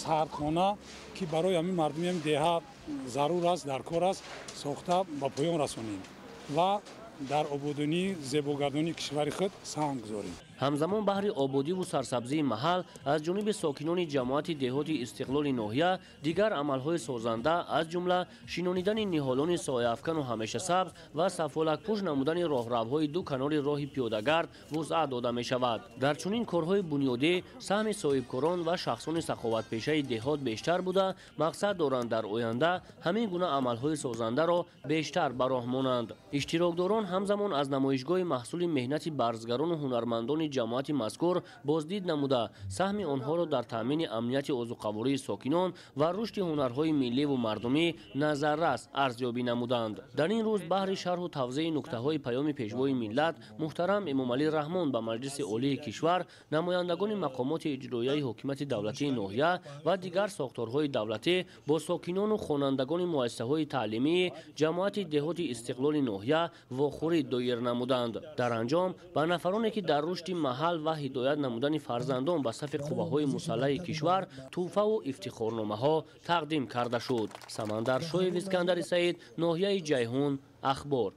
сардхона ки барои ҳамин мардуми ҳамин деҳа зарур аст, дар кор аст, сохта ба поён расонем ва дар ободонии зебогардонии кишвари худ саҳм гузорем. ҳамзамон баҳри ободиву сарсабзии маҳал аз ҷониби сокинони ҷамоати деҳоти истиқлоли ноҳия дигар амалҳои созанда аз ҷумла шинонидани ниҳолони сояафкану ҳамешасабз ва сафолакпӯш намудани роҳравҳои ду канори роҳи пиёдагард вусъат дода мешавад. дар чунин корҳои бунёдӣ саҳми соҳибкорон ва шахсони саховатпешаи деҳот бештар буда мақсад доранд дар оянда ҳамин гуна амалҳои созандаро бештар ба роҳ монанд. иштирокдорон ҳамзамон аз намоишгоҳи маҳсули меҳнати барзгарону ҳунармандони ҷамоати мазкур боздид намуда саҳми онҳоро дар таъмини амнияти озуқавории сокинон ва рушди ҳунарҳои милливу мардумӣ назаррас арзёбӣ намуданд. дар ин рӯз баҳри шарҳу тавзеъи нуктаҳои паёми пешвои миллат муҳтарам Эмомалӣ Раҳмон ба Маҷлиси Олии кишвар, намояндагони мақомоти иҷроияи ҳокимияти давлатии ноҳия ва дигар сохторҳои давлатӣ бо сокинону хонандагони муассисаҳои таълимии ҷамоати деҳоти истиқлоли ноҳия вохӯрӣ доир намуданд. дар анҷом ба нафароне ки дар рушди маҳал ва ҳидоят намудани фарзандон ба сафи қувваҳои мусаллаҳи кишвар тӯҳфаву ифтихорномаҳо тақдим карда шуд. Самандар Шоев, Искандари Саид, ноҳияи ҷайҳун, ахбор.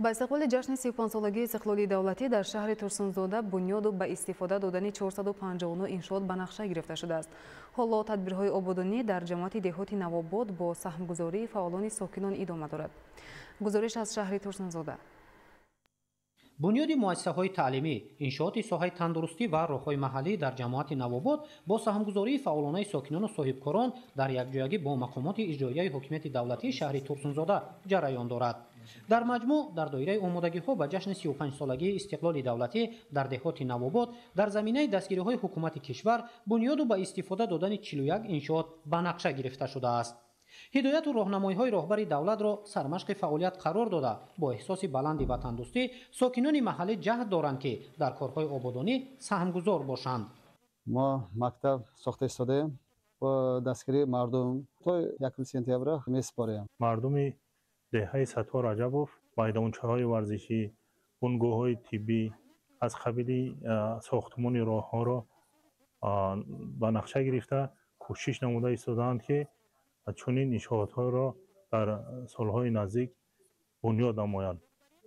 ба истиқболи ҷашни 35-солагии истиқлоли давлатӣ дар шаҳри Турсунзода бунёду ба истифода додани 459 иншоот ба нақша гирифта шудааст. ҳоло тадбирҳои ободонӣ дар ҷамоати деҳоти Навобод бо саҳмгузории фаъолони сокинон идома дорад. гузориш аз шаҳри Турсунзода. бунёди муассисаҳои таълимӣ, иншооти соҳаи тандурустӣ ва роҳҳои маҳаллӣ дар ҷамоати Навобод бо саҳмгузории фаъолонаи сокинону соҳибкорон дар якҷоягӣ бо мақомоти иҷроияи ҳокимияти давлатии шаҳри Турсунзода ҷараён дорад. дар маҷмӯъ дар доираи омодагиҳо ба ҷашни 35-солагии истиқлоли давлатӣ дар деҳоти Навобод дар заминаи дастгириҳои ҳукумати кишвар бунёду ба истифода додани 41 иншоот ба нақша гирифта шудааст. ҳидояту роҳнамоиҳои роҳбари давлатро сармашқи фаъолият қарор дода бо эҳсоси баланди ватандӯстӣ сокинони маҳаллӣ ҷаҳд доранд ки дар корҳои ободонӣ саҳмгузор бошанд. мо мактаб сохта истодаем бо дастгирии мардум то 1 сентябр месупорем. мардуми деҳаи Сатвор Раҷабов майдончаҳои варзишӣ, бунгоҳҳои тиббӣ аз қабили сохтмони роҳҳоро ба нақша гирифта кӯшиш намуда истодаанд ки чунин иншоотҳоро дар солҳои наздик бунёд намоянд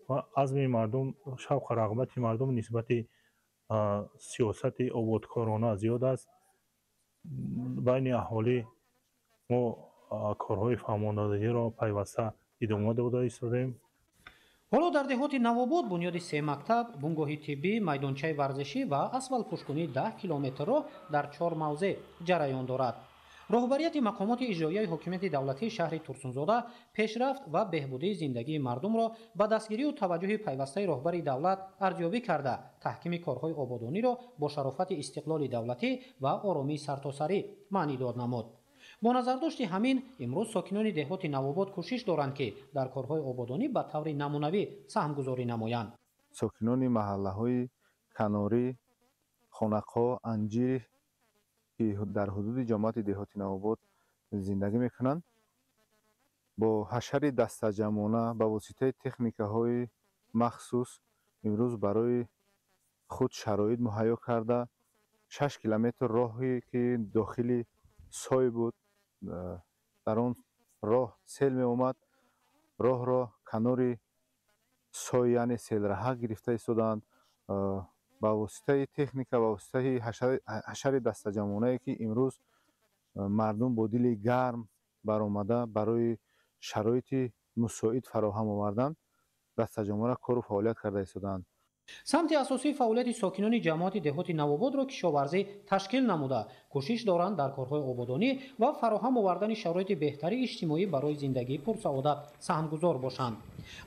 ва азми мардум, шавқу рағбати мардум нисбати سیاست آبادکارانه زیاد است. بین اهالی ما کارهای فرماندهی را پیوسته ادامه داده ایستادیم. حالا در دهات نوآباد بنیاد 3 مکتب، بنگاهی طبی، میدانچه ورزشی و اسفل پوشکنی 10 کیلومتر را در 4 موضع جریان دارد. راهبریت مقامات اجرایی حکومت دولتی شهر ترسونزاده پیشرفت و بهبودی زندگی مردم را با دستگیری و توجه پیوسته راهبر دولت ارزیابی کرده تحکیم کارهای آبادانی را با شرافت استقلال دولتی و آرامی سرتاسری معنی داد نمود. با نظرداشت همین امروز ساکنان دهات نوآباد کوشش دارند که در کارهای آبادانی به طور نمونوی سهمگذاری نمایند. ساکنان محله‌های کناری، خانق‌ها، انجیر که در حدود جامعه دهات نوآباد زندگی میکنند با حشر دسته‌جمعانه با واسطه تکنیک‌های مخصوص امروز برای خود شرایط مهیا کرده 6 کیلومتر راهی که داخل سای بود در آن راه سیل می اومد راه را کنار سای یعنی سیل رها گرفته ایستادند با واسطه تکنیک و واسطه حشر دسته‌جمعانه‌ای که امروز مردم با دل گرم برآمده برای شرایط مساعد فراهم آوردند دسته‌جمعانه کار و فعالیت کرده ایستادند. سمت اساسی فعالیت ساکنان جماعت دهات نوآباد را کشاورزی تشکیل نموده کوشش دارند در کارهای آبادانی و فراهم آوردن شرایط بهتری اجتماعی برای زندگی پرسعادت سهمگذار باشند.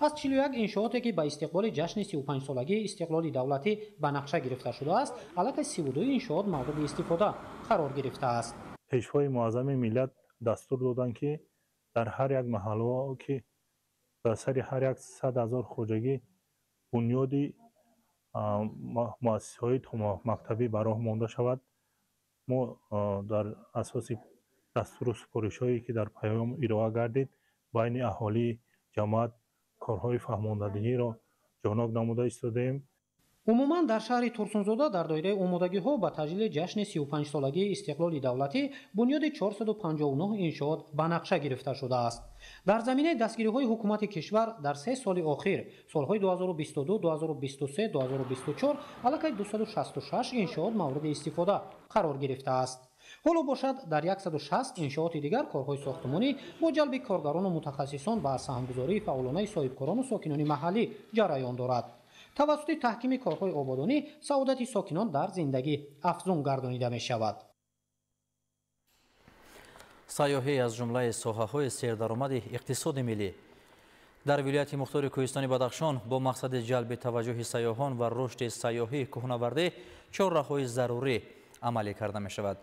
از 41 انشاءاتی که به استقبال جشن 35 سالگی استقلال دولتی به نقشه گرفته شده است علاوه 32 انشاءات مورد استفاده قرار گرفته است. پیشوای معظم ملت دستور دادند که در هر یک محله که در سر هر یک 100,000 خواجگی بنیادی مؤسسه‌های مکتبی براه مانده شود. ما در اساس دستور و سپارش‌هایی که در پیام ارائه گردید بین اهالی جماعت کارهای فهماندهی را جانب نموده ایستادیم. عموما در شهر ترسونزاده در دایره آمادگی‌ها به تجلیل جشن 35 سالگی استقلال دولتی بنیاد 459 انشاءات به نقشه گرفته شده است. در زمینه دستگیری‌های حکومت کشور در 3 سال اخیر سالهای 2022 2023 2024 علاوه 266 انشاءات مورد استفاده قرار گرفته است. حالا باشد در 160 انشاءات دیگر کارهای ساختمانی با جلب کارگران و متخصصان به سهمگذاری فعالانه صاحبکاران و ساکنان محلی جریان دارد. توسط تحکیم کارهای آبادانی سعادت ساکنان در زندگی افزون گردانیده می شود. سیاحی از جمله ساحه‌های سردرآمد اقتصاد ملی در ولایت مختار کوهستان بدخشان با مقصد جلب توجه سیاحان و رشد سیاحی کهناورده 4 راههای ضروری عملی کرده می شود.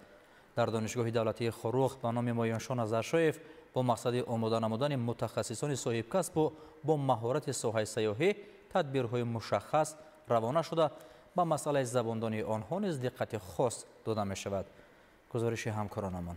در دانشگاه دولتی خروخ به نام مایانشان ازرشایف با مقصد آماده نمودن متخصصان صاحب کسب و با مهارت ساحه سیاحی تدبیرهای مشخص روانه شده با مسئله زباندانی آنها نیز دقت خاص داده می شود. گزارش همکارانمان.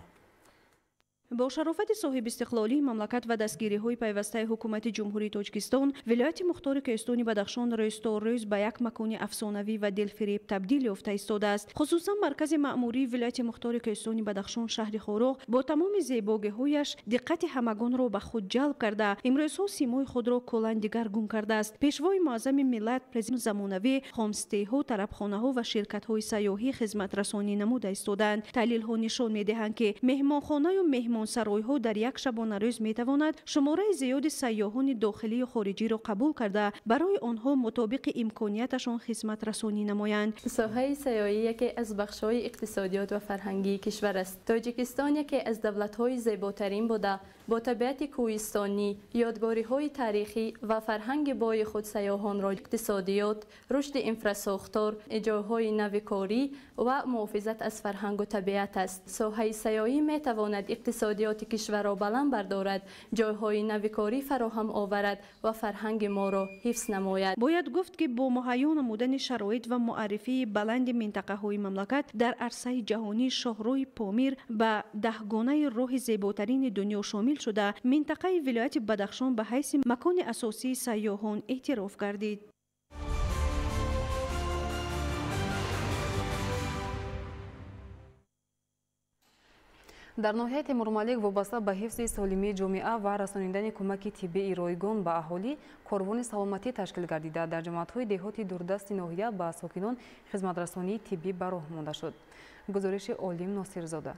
با شرافت صاحب استقلالی مملکت و دستگیری‌های پیوسته حکومت جمهوری تاجیکستان ولایت مختار کوهستان بدخشان روز به یک مکان افسانوی و دلفریب تبدیل یافته ایستاده است. خصوصا مرکز مأموری ولایت مختار کوهستان بدخشان شهر خاروق با تمام زیبایی‌هایش دقت همگان را به خود جلب کرده امروزها سیمای خود را کلاً دگرگون کرده است. پیشوای معظم ملت پرزیدنت زمانوی خامستی‌ها، طربخانه‌ها و شرکت‌های سیاحی خدمت رسانی نموده ایستادند. تحلیل‌ها نشان می‌دهند که مهمانخانه و مهمانسرای‌ها در یک شبانه روز می‌تواند شماره زیاد سیاحان داخلی و خارجی را قبول کرده برای آنها مطابق امکانیتشان خدمت رسانی نمایند. ساحه سیاحی یکی از بخش‌های اقتصادیات و فرهنگی کشور است. تاجیکستان یکی از دولت‌های زیباترین بوده با طبیعت کوهستانی، یادگاری‌های تاریخی و فرهنگ بای خود سیاحان را اقتصادیات، رشد انفراستراکچور، جاهای نوکاری و محافظت از فرهنگ و طبیعت است. ساحه سیاحی می‌تواند اقتصادیات کشور را بلند بردارد، جایهای نوکاری فراهم آورد و فرهنگ ما را حفظ نماید. باید گفت که با مهیا نمودن شرایط و معرفی بلند منطقه‌های مملکت در عرصه جهانی شاهروی پامیر به 10گانه راه زیباترین دنیا شامل شده، منطقه ولایت بدخشان به حیث مکان اساسی سیاحان اعتراف گردید. در ناحیه تیمورملک وابسته به حفظ سالمی جامعه و رسانیدن کمک طبی رایگان به اهالی کاروان سلامتی تشکیل گردیده در جماعت‌های دهاتی دوردست ناحیه به ساکنان خدمترسانی طبی به راه مانده شد. گزارش عالم ناصرزاده.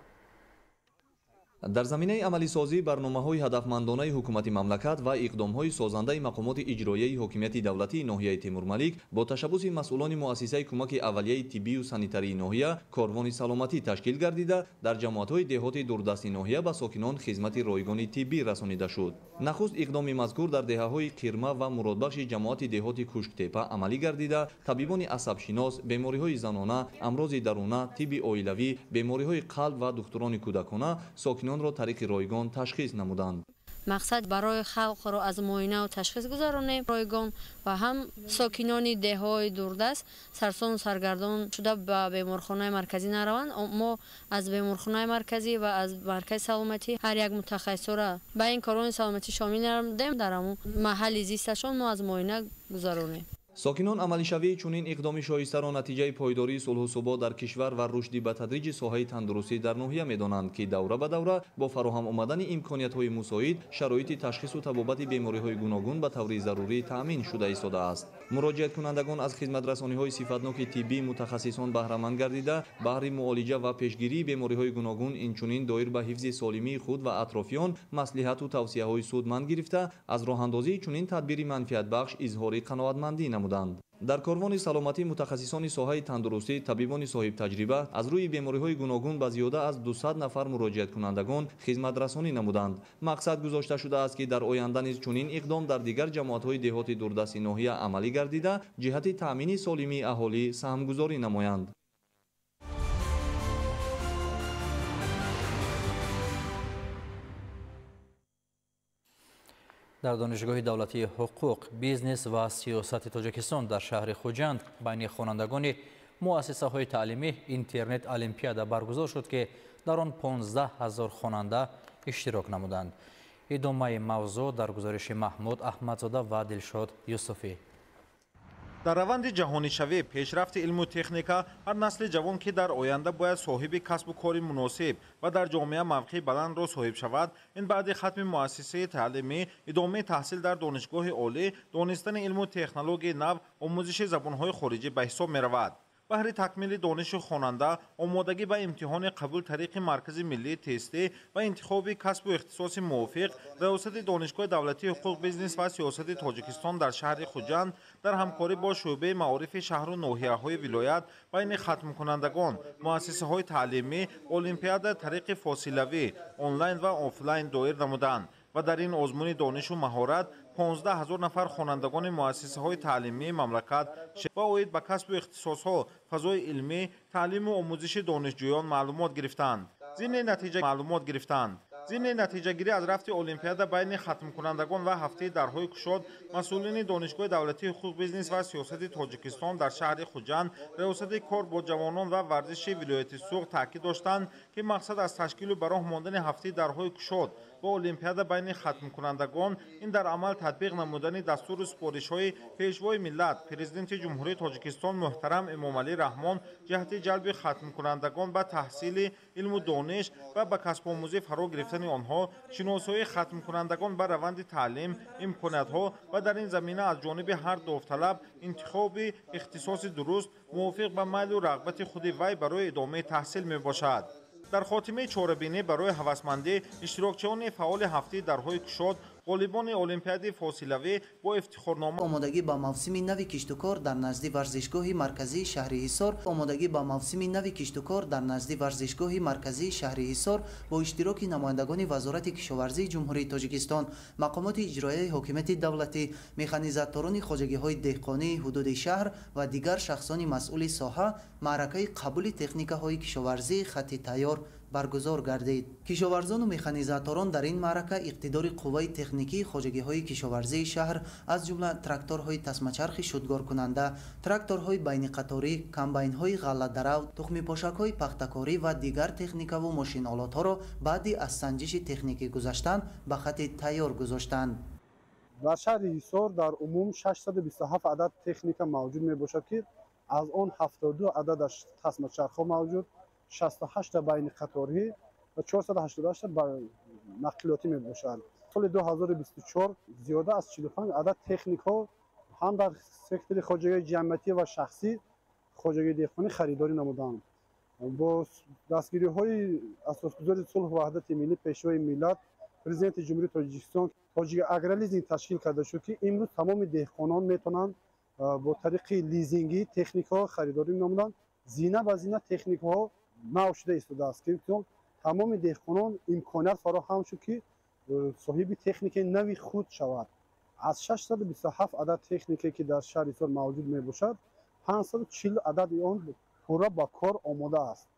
در زمینه عملی سازی برنامه‌های هدفمندانه حکومت مملکت و اقدام‌های سازنده مقامات اجرایی حاکمیت دولتی ناحیه تیمورملک با تشبث مسئولان مؤسسه کمک اولیه طبی و سانیتری ناحیه کاروان سلامتی تشکیل گردیده در جماعت‌های دهات دوردست ناحیه به ساکنان خدمت رایگان طبی رسانیده شد. نخست اقدام مذکور در دهه‌های قرمه و مرادبخش جماعت دهات کوشک‌تپه عملی گردیده طبیبان عصب‌شناس، بیماری‌های زنانه، امراض درونه، طب عائلوی، بیماری‌های قلب و دکتران کودکانه ساکنان را طریق رایگان تشخیص نمودند. مقصد برای خلق را از معاینه و تشخیص گذرانیم رایگان و هم ساکنان دههای دوردست سرسام سرگردان شده به بیمارخانه مرکزی نروند. ما از بیمارخانه مرکزی و از مرکز سلامتی هر یک متخصص را به این کاران سلامتی شامل نمودیم. در همون محل زیستشان ما از معاینه گذرانیم. ساکنان عملی شوی چنین اقدام شایسته را نتیجه پایداری صلح و ثبات در کشور و رشد به تدریج ساحه تندرستی در ناحیه می‌دانند که دوره به دوره با فراهم آمدن امکانیت‌های مساعد شرایط تشخیص و طبابت بیماری‌های گوناگون به طور ضروری تأمین شده ایستاده است. مراجعت کنندگان از خدمت‌رسانی‌های صفتناک طبی متخصصان بهره مند گردیده بهر معالجه و پیشگیری بیماری‌های گوناگون اینچنین دایر به حفظ سالمی خود و اطرافیان مصلحت و توصیه‌های سودمند گرفته از راه‌اندازی چنین تدبیر منفعت بخش اظهار قناعتمندی نمودند. در کاروان سلامتی متخصصان ساحه تندرستی طبیبان صاحب تجربه از روی بیماری‌های گوناگون به زیاده از 200 نفر مراجعت کنندگان خدمت رسانی نمودند. مقصد گذاشته شده است که در آینده نیز چنین اقدام در دیگر جماعت‌های دهات دوردست ناحیه عملی گردیده جهت تأمین سالمی اهالی سهمگذاری نمایند. در دانشگاه دولتی حقوق، بیزنس و سیاست تاجیکستان در شهر خوجند بین خوانندگان مؤسسه های تعلیمی اینترنت المپیادا برگزار شد که در آن 15,000 خواننده اشتراک نمودند. ادامه موضوع در گزارش محمود احمدزاده و دلشاد یوسفی. در روند جهانی‌شوی پیشرفت علم و تکنیکا هر نسل جوان که در آینده باید صاحب کسب و کار مناسب و در جامعه موقع بلند را صاحب شود، این بعد ختم مؤسسه تعلیمی ادامه تحصیل در دانشگاه عالی دانستن علم و تکنولوژی نو آموزش زبان‌های خارجی به حساب می‌رود. بهر تکمیل دانش خواننده آمادگی به امتحان قبول طریق مرکز ملی تستی و انتخاب کسب و اختصاص موافق ریاست دانشگاه دولتی حقوق بیزنس و سیاست تاجیکستان در شهر خوجند در همکاری با شعبه معارف شهر و ناحیه‌های ولایت بین ختم کنندگان مؤسسه‌های تعلیمی المپیاد طریق فاصله‌ای آنلاین و آفلاین دایر نمودند و در این آزمون دانش و مهارت 15,000 نفر خوانندگان مؤسسه‌های تعلیمی مملکت و اوید به کسب و اختصاص‌ها فضای علمی تعلیم و آموزش دانشجویان معلومات گرفتند. ضمن نتیجه گیری از رفت المپیاد بین ختم کنندگان و هفته درهای گشاد مسئولین دانشگاه دولتی حقوق بیزنس و سیاست تاجیکستان در شهر خوجند ریاست کار با جوانان و ورزش ولایت سوق تاکید داشتند که مقصد از تشکیل و به راه ماندن هفته درهای گشاد با المپیاد بین ختم کنندگان این در عمل تطبیق نمودن دستور سپارش‌های پیشوای ملت پرزیدنت جمهوری تاجیکستان محترم امامعلی رحمان جهت جلب ختم کنندگان به تحصیل علم و دانش و به کسب آموزی فرا گرفتن آنها شناسایی ختم کنندگان بر روند تعلیم امکانات‌ها و در این زمینه از جانب هر داوطلب انتخاب اختصاص درست موافق به میل و رغبت خود وی برای ادامه تحصیل میباشد. در خاتمه چاره‌بینی برای هوسمندی اشتراکچیان فعال هفته درهای گشاد غالبان المپیاد فاصله‌ای با افتخارنامه آمادگی با موسم نو کشت و کار در نزد ورزشگاه مرکزی شهر حصار با اشتراک نمایندگان وزارت کشاورزی جمهوری تاجیکستان، مقامات اجرایی حکومت دولتی، مکانیزاتوران خواجگی‌های دهقانی حدود شهر و دیگر شخصان مسئول ساحه معرکه قبول تکنیک‌های کشاورزی خط تیار برگزار گردید. کشاورزان و مکانیزاتوران در این معرکه اقتدار قوای تکنیکی خواجگی‌های کشاورزی شهر از جمله تراکتورهای تسمه‌چرخ شودگار کننده، تراکتورهای بین قطاری، کمباین‌های غله‌درو، تخم پاشک‌های پخته‌کاری و دیگر تکنیکا و ماشین آلات‌ها را بعد از سنجش تکنیکی گذاشتن به خط تیار گذاشتند. در شهر حصار در عموم 627 عدد تکنیکا موجود میباشد که از آن 72 عددش تسمه‌چرخ‌ها موجود، 68 بین قطاری و 488 نقلیاتی می باشد. سال 2024 زیاده از 45 عدد تکنیک ها هم در سکتور خواجگی جمعیتی و شخصی خواجگی دهقانی خریداری نمودند. با دستگیری های اساسگذار صلح و وحدت ملی پیشوای ملت پرزیدنت جمهوری تاجیکستان تاجیک اگرالیزم تشکیل کرده شد که امروز تمام دهقانان میتونن با طریق لیزینگی تکنیک ها خریداری نمودند. زینه به زینه تکنیک ها نو شده ایستاده است که تمام دهقانان امکانیت فراهم شد که صاحب تکنیک نوی خود شود. از 627 عدد تکنیکی که در شهر ایسار موجود می باشد 540 عدد آن پورا با کار آماده است.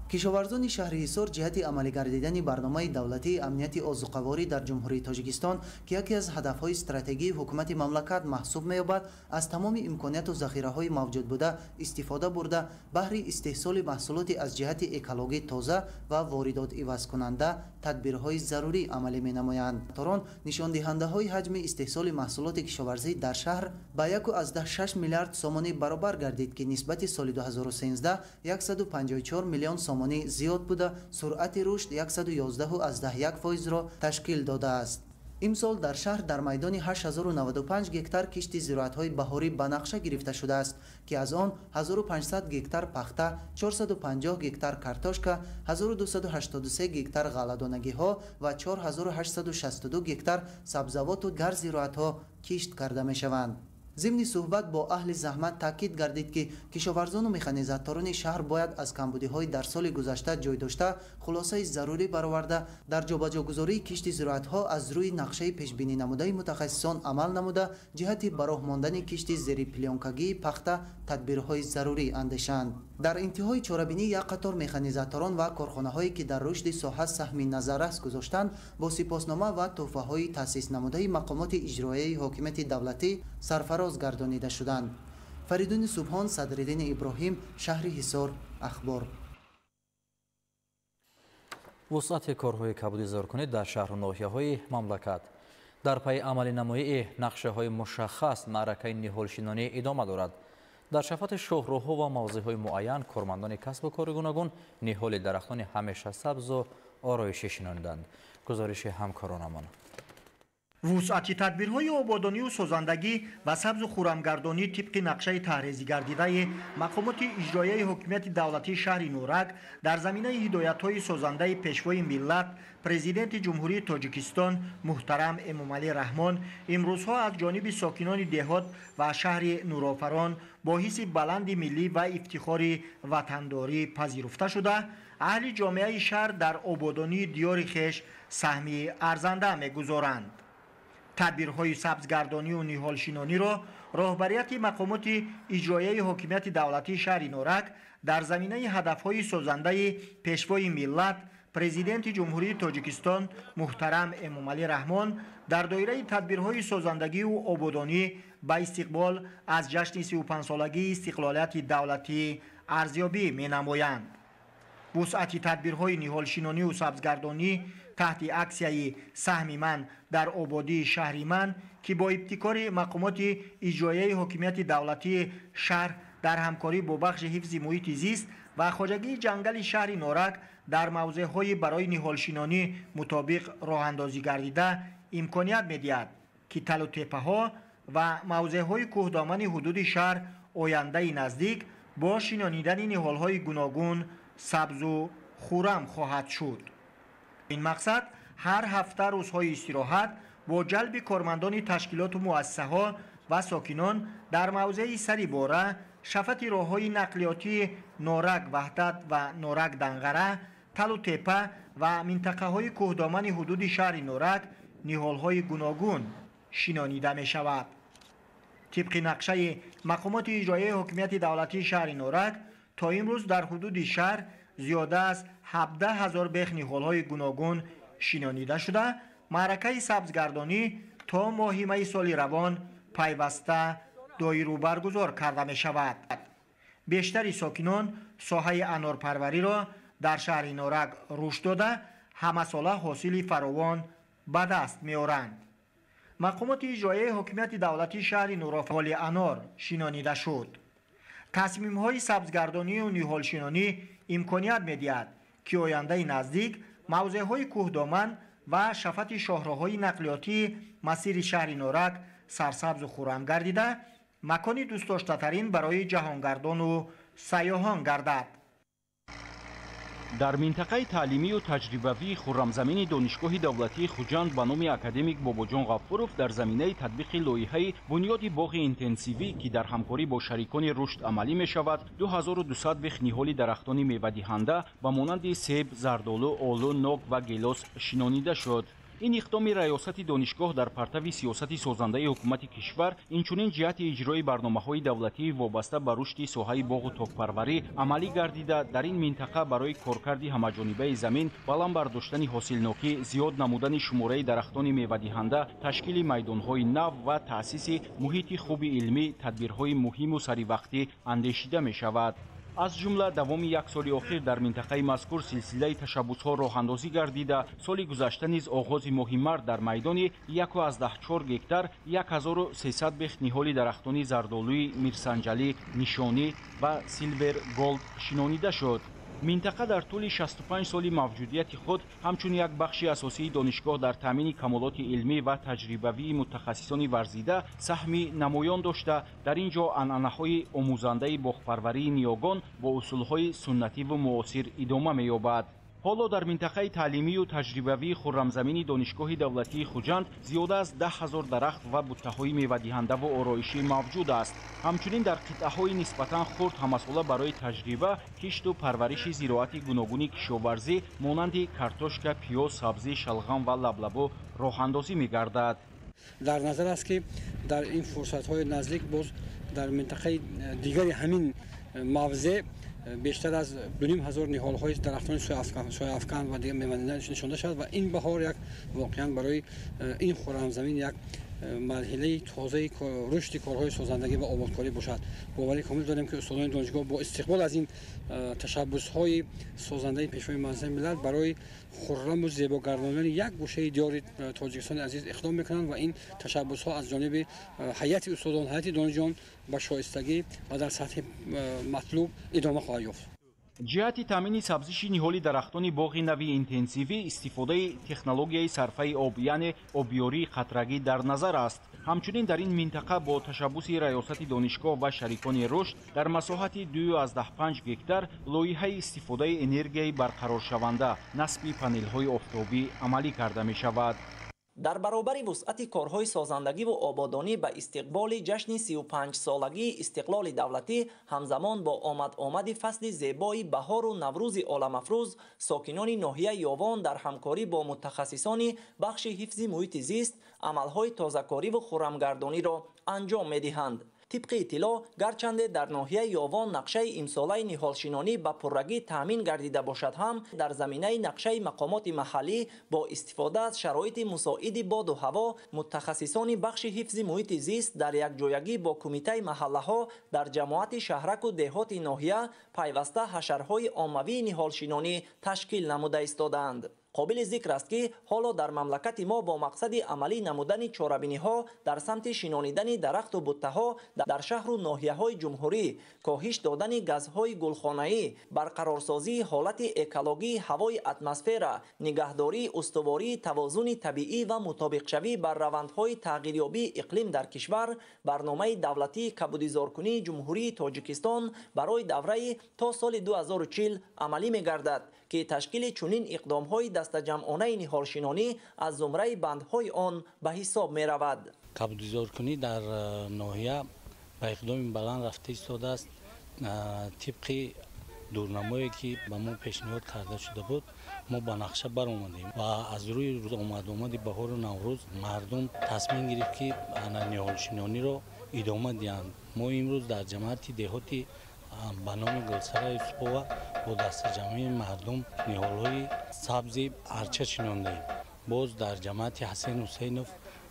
کشاورزان شهر حصار جهت عملی گردیدن برنامه دولتی امنیت آذوقه‌واری در جمهوری تاجیکستان که یکی از هدف‌های استراتژی حکومت مملکت محسوب می‌یابد از تمام امکانات و ذخیره‌های موجود بوده استفاده برده بهر استحصال محصولات از جهت اکولوژی تازه و واردات عوض کننده تدبیرهای ضروری عملی می‌نمایند. توران نشان دهنده‌های حجم استحصال محصولات کشاورزی در شهر به 1.6 میلیارد سومانی برابر گردید که نسبت سال 2013 154 میلیون سومانی زیاد بوده، سرعت رشد 111.1% را تشکیل داده است. امسال در شهر در میدان 8095 گکتار کشت زراعت‌های بهاری به نقشه گرفته شده است که از آن 1500 گکتار پخته، 450 گکتار کارتوشکا، 1283 گکتار غله‌دانگی‌ها و 4862 گکتار سبزیجات و گر زراعت‌ها کشت کرده می‌شوند. ضمن صحبت با اهل زحمت تاکید گردید که کشاورزان و مکانیزاتوران شهر باید از کمبودی‌های در سال گذشته جای داشته خلاصه ضروری برآورده در جابجاگذاری کشت زراعت‌ها از روی نقشه پیش‌بینی نموده متخصصان عمل نموده جهت براه ماندن کشت زیر پلیونکاگی پخته تدبیرهای ضروری اندیشند. در انتهای چاره‌بینی یک قطار مکانیزاتوران و کارخانه‌هایی که در رشد ساحه سهم نظارت گذاشتند با سپاسنامه و تحفه‌های تأسیس نموده مقامات اجرایی حکومت دولتی سرفراز گردانیده شدند. فریدون سبحان، صدرالدین ابراهیم، شهر حصار، اخبار. وسعت کارهای کبودی زارکنی در شهر و ناحیه‌های مملکت در پی عملی نمایی نقشه‌های مشخص معرکه نهالشینانی ادامه دارد. در شفت شاهراه‌ها و موضع‌های معین کارمندان کسب و کار گوناگون نهال درختان همیشه سبز و آرایشی شناندند. گزارش همکارانمان. وسعت تدبیرهای آبادانی و سازندگی و سبز و خرمگردانی طبق نقشه طرحریزی گردیده مقامات اجرایی حکومت دولتی شهر نورک در زمینه هدایت‌های سازنده پیشوای ملت پرزیدنت جمهوری تاجیکستان محترم امامعلی رحمان امروزها از جانب ساکنان دهات و شهر نورآفران با حس بلند ملی و افتخار وطنداری پذیرفته شده اهل جامعه شهر در آبادانی دیار خویش سهمی ارزنده می‌گذارند. تدبیرهای سبزگردانی و نهالشینانی را راهبریت مقامات اجرایی حکومت دولتی شهر نورک در زمینه هدفهای سازنده پیشوای ملت پرزیدنت جمهوری تاجیکستان محترم امامعلی رحمان در دایره تدبیرهای سازندگی و آبادانی به استقبال از جشن 35 سالگی استقلالیت دولتی ارزیابی می‌نمایند. وسعت تدبیرهای نهالشینانی و سبزگردانی تحت اکسیه سهم من در آبادی شهری من که با ابتکار مقامات اجرایی حکومت دولتی شهر در همکاری با بخش حفظ محیط زیست و خواجگی جنگل شهر نورک در موضع‌های برای نهالشینانی مطابق راه اندازی گردیده امکانیت می‌دهد که تل و تپه‌ها و موضع‌های کوهدامن حدود شهر آینده نزدیک با شنانیدن نهال‌های گوناگون سبز و خرم خواهد شد. این مقصد هر هفته روزهای استراحت با جلب کارمندان تشکیلات و مؤسسه‌ها و ساکنان در موضع سری باره شفت راه‌های نقلیاتی نورک وحدت و نورک دنغره، تل و تپه و منطقه‌های کوهدامن حدود شهر نورک نهال‌های گوناگون شنانیده می‌شود. طبق نقشه مقامات اجرایی حکومت دولتی شهر نورک تا امروز در حدود شهر زیاده از 17,000 بیخ نهال‌های گوناگون شنانیده شده معرکه سبزگردانی تا ماه می سال روان پیوسته دایره برگزار کرده می شود. بیشتر ساکنان ساحه انارپروری را در شهر نورک رشد داده همه ساله حاصل فراوان به دست می آورند. مقامات اجرایی حکومت دولتی شهر نورآفرین انار شنانیده شد. تصمیم‌های سبزگردانی و نهالشینانی امکانیت می‌دهد که آینده نزدیک موضع‌های کوهدامن و شفط شاهراه‌های نقلیاتی مسیر شهر نورک سرسبز و خرم گردیده مکانی دوست داشته‌ترین برای جهانگردان و سیاحان گردد. در منطقه تعلیمی و تجربوی خرمزمین دانشگاه دولتی خوجند به نام اکادمیک باباجان غفورов در زمینه تطبیق لایحه بنیاد باغ اینتنسیوی که در همکاری با شریکان رشد عملی می شود 2200 بیخ نهال درختان میوه‌دهنده با مانند سیب، زردآلو، آلو، نوک و گیلاس شنانیده شد. این اقدام ریاست دانشگاه در پرتو سیاست سازنده حکومت کشور اینچنین جهت اجرای برنامه‌های دولتی وابسته به رشد ساحه باغ و تاک‌پروری عملی گردیده در این منطقه برای کارکرد همه‌جانبه زمین بالام برداشتن حاصلناکی، زیاد نمودن شماره درختان میوه‌دهنده، تشکیل میدان‌های نو و تأسیس محیط خوب علمی تدبیرهای مهم و سریع‌وقتی اندیشیده می‌شود. از جمله دوام یک سال اخیر در منطقه مذکور سلسله تشبس‌ها راه‌اندازی گردیده سال گذشته نیز آغاز ماه مرد در میدان 1.4 گکتار 1300 بیخ نهال درختان زردآلوی میرسنجلی، نشانی و سیلور گولد شنانیده شد. منطقه در طول 65 سال موجودیت خود همچون یک بخش اساسی دانشگاه در تامین کمالات علمی و تجربوی متخصصان ورزیده سهمی نمایان داشته در اینجا عنعنه‌های آموزنده باغپروری نیاگان با اصولهای سنتی و معاصر ادامه می‌یابد. حالا در منطقه تعلیمی و تجربوی خرمزمین دانشگاه دولتی خوجند زیاده از 10,000 درخت و بوته‌های میوه‌دهنده و آرایشی موجود است. همچنین در قطعه‌های نسبتاً خرد همساله برای تجربه، کشت و پرورش زراعت گوناگون کشاورزی مانند کارتوشک، پیاز، سبزی، شلغم و لبلبو راه‌اندازی می‌گردد. در نظر است که در این فرصت‌های نزدیک باز در منطقه دیگری همین موضع بیشتر از 2500 نهال‌های درختان سویافکن و دیگر میوه‌دهنده نشانده شد و این بهار یک واقعاً برای این خرمزمین یک مرحله تازه رشد کارهای سازندگی و آبادکاری باشد. باوری کامل داریم که استادان دانشگاه با استقبال از این تشبس‌های سازنده پیشوای منظم ملل برای خرم و زیبا گرداندن یک گوشه دیار تاجیکستان عزیز اقدام میکنند و این تشبس‌ها از جانب هیئت استادان، هیئت دانشجویان با شایستگی و در سطح مطلوب ادامه خواهد یافت. جهت تامین سبزش نهال درختان باغ نوی اینتنسیوی استفاده تکنولوژی صرفه آب یعنی آبیاری قطرگی در نظر است. همچنین در این منطقه با تشبس ریاست دانشگاه و شریکان رشد در مساحت 2.5 گکتار لایحه استفاده انرژی برقرار شونده نصب پانل‌های آفتابی عملی کرده می شود. در برابر وسعت کارهای سازندگی و آبادانی به استقبال جشن 35 سالگی استقلال دولتی همزمان با آمد فصل زیبای بهار و نوروز عالم افروز، ساکنان ناحیه یاوان در همکاری با متخصصان بخش حفظ محیط زیست عملهای تازه‌کاری و خرمگردانی را انجام می‌دهند. طبق اطلاع گرچند در ناحیه یاوان نقشه امساله نهالشینانی به پررگی تامین گردیده باشد هم در زمینه نقشه مقامات محلی با استفاده از شرایط مساعد باد و هوا متخصصان بخش حفظ محیط زیست در یک جایگی با کمیته محله ها در جماعت شهرک و دهات ناحیه پیوسته حشرهای عاموی نهالشینانی تشکیل نموده ایستادند. قابل ذکر است که حالا در مملکت ما با مقصد عملی نمودن چاره‌بینی ها در سمت شنانیدن درخت و بوته ها در شهر و ناحیه های جمهوری، کاهش دادن گازهای گلخانه‌ای، برقرارسازی حالت اکولوژی هوای اتمسفر، نگهداری استواری توازن طبیعی و مطابق شوی بر روندهای تغییریابی اقلیم در کشور، برنامه دولتی کبودیزارکنی جمهوری تاجیکستان برای دوره تا سال 2040 عملی می‌گردد که تشکیل چنین اقدام‌های دسته‌جمعانه نهالشینانی از زمره بندهای آن به حساب می‌رود. کبودیزارکنی در ناحیه به اقدام بلند رفته ایستاده است. طبق دورنمایی که به ما پیشنهاد کرده شده بود ما با نقشه برآمدیم و از روی آمد بهار و نوروز مردم تصمیم گرفت که نهالشینانی را ادامه دهند. ما امروز در جماعت دهاتی به نام گلسرای سپوا با دست جمعی مردم نهال‌های سبز ارچه شنانده‌ایم. باز در جماعت حسین حسینوف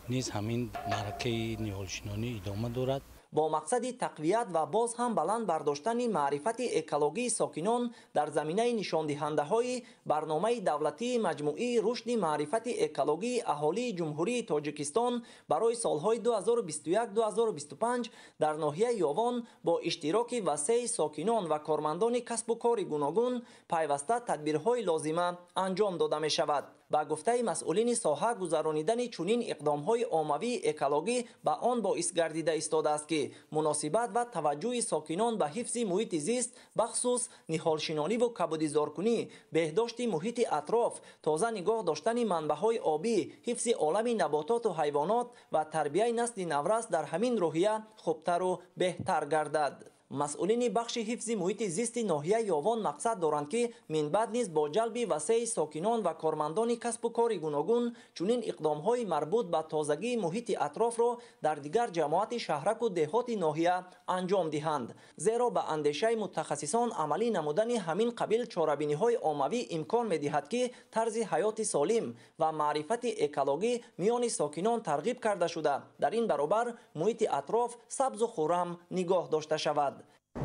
نیز همین معرکه نهالشینانی ادامه دارد. با مقصد تقویت و باز هم بلند برداشتن معرفت اکولوژی ساکنان در زمینه نشاندهنده‌های برنامه دولتی مجموعی رشد معرفت اکولوژی اهالی جمهوری تاجیکستان برای سالهای 2021-2025 در ناحیه یاوان با اشتراک وسیع ساکنان و کارمندان کسب و کار گوناگون پیوسته تدبیرهای لازمه انجام داده می شود. با گفته مسئولین ساحه گذرانیدن چنین اقدام‌های عمومی اکولوژی به آن باعث گردیده ایستاده است که مناسبت و توجه ساکنان به حفظ محیط زیست بخصوص نهالشناسی و کبودیزارکنی، بهداشت محیط اطراف، تازه نگاه داشتن منبع‌های آبی، حفظ عالم نباتات و حیوانات و تربیت نسل نورس در همین روحیه خوبتر و بهتر گردد. مسئولین بخش حفظ محیط زیست ناحیه یاوان مقصد دارند که من بعد نیز با جلب وسیع ساکنان و کارمندان کسب و کار گوناگون چنین اقدام‌های مربوط به تازگی محیط اطراف را در دیگر جماعت شهرک و دهات ناحیه انجام دهند، زیرا به اندیشه متخصصان عملی نمودن همین قبیل چاره‌بینی‌های عمومی امکان می‌دهد که طرز حیات سالم و معرفت اکولوژی میان ساکنان ترغیب کرده شده در این برابر محیط اطراف سبز و خرم نگاه داشته شود.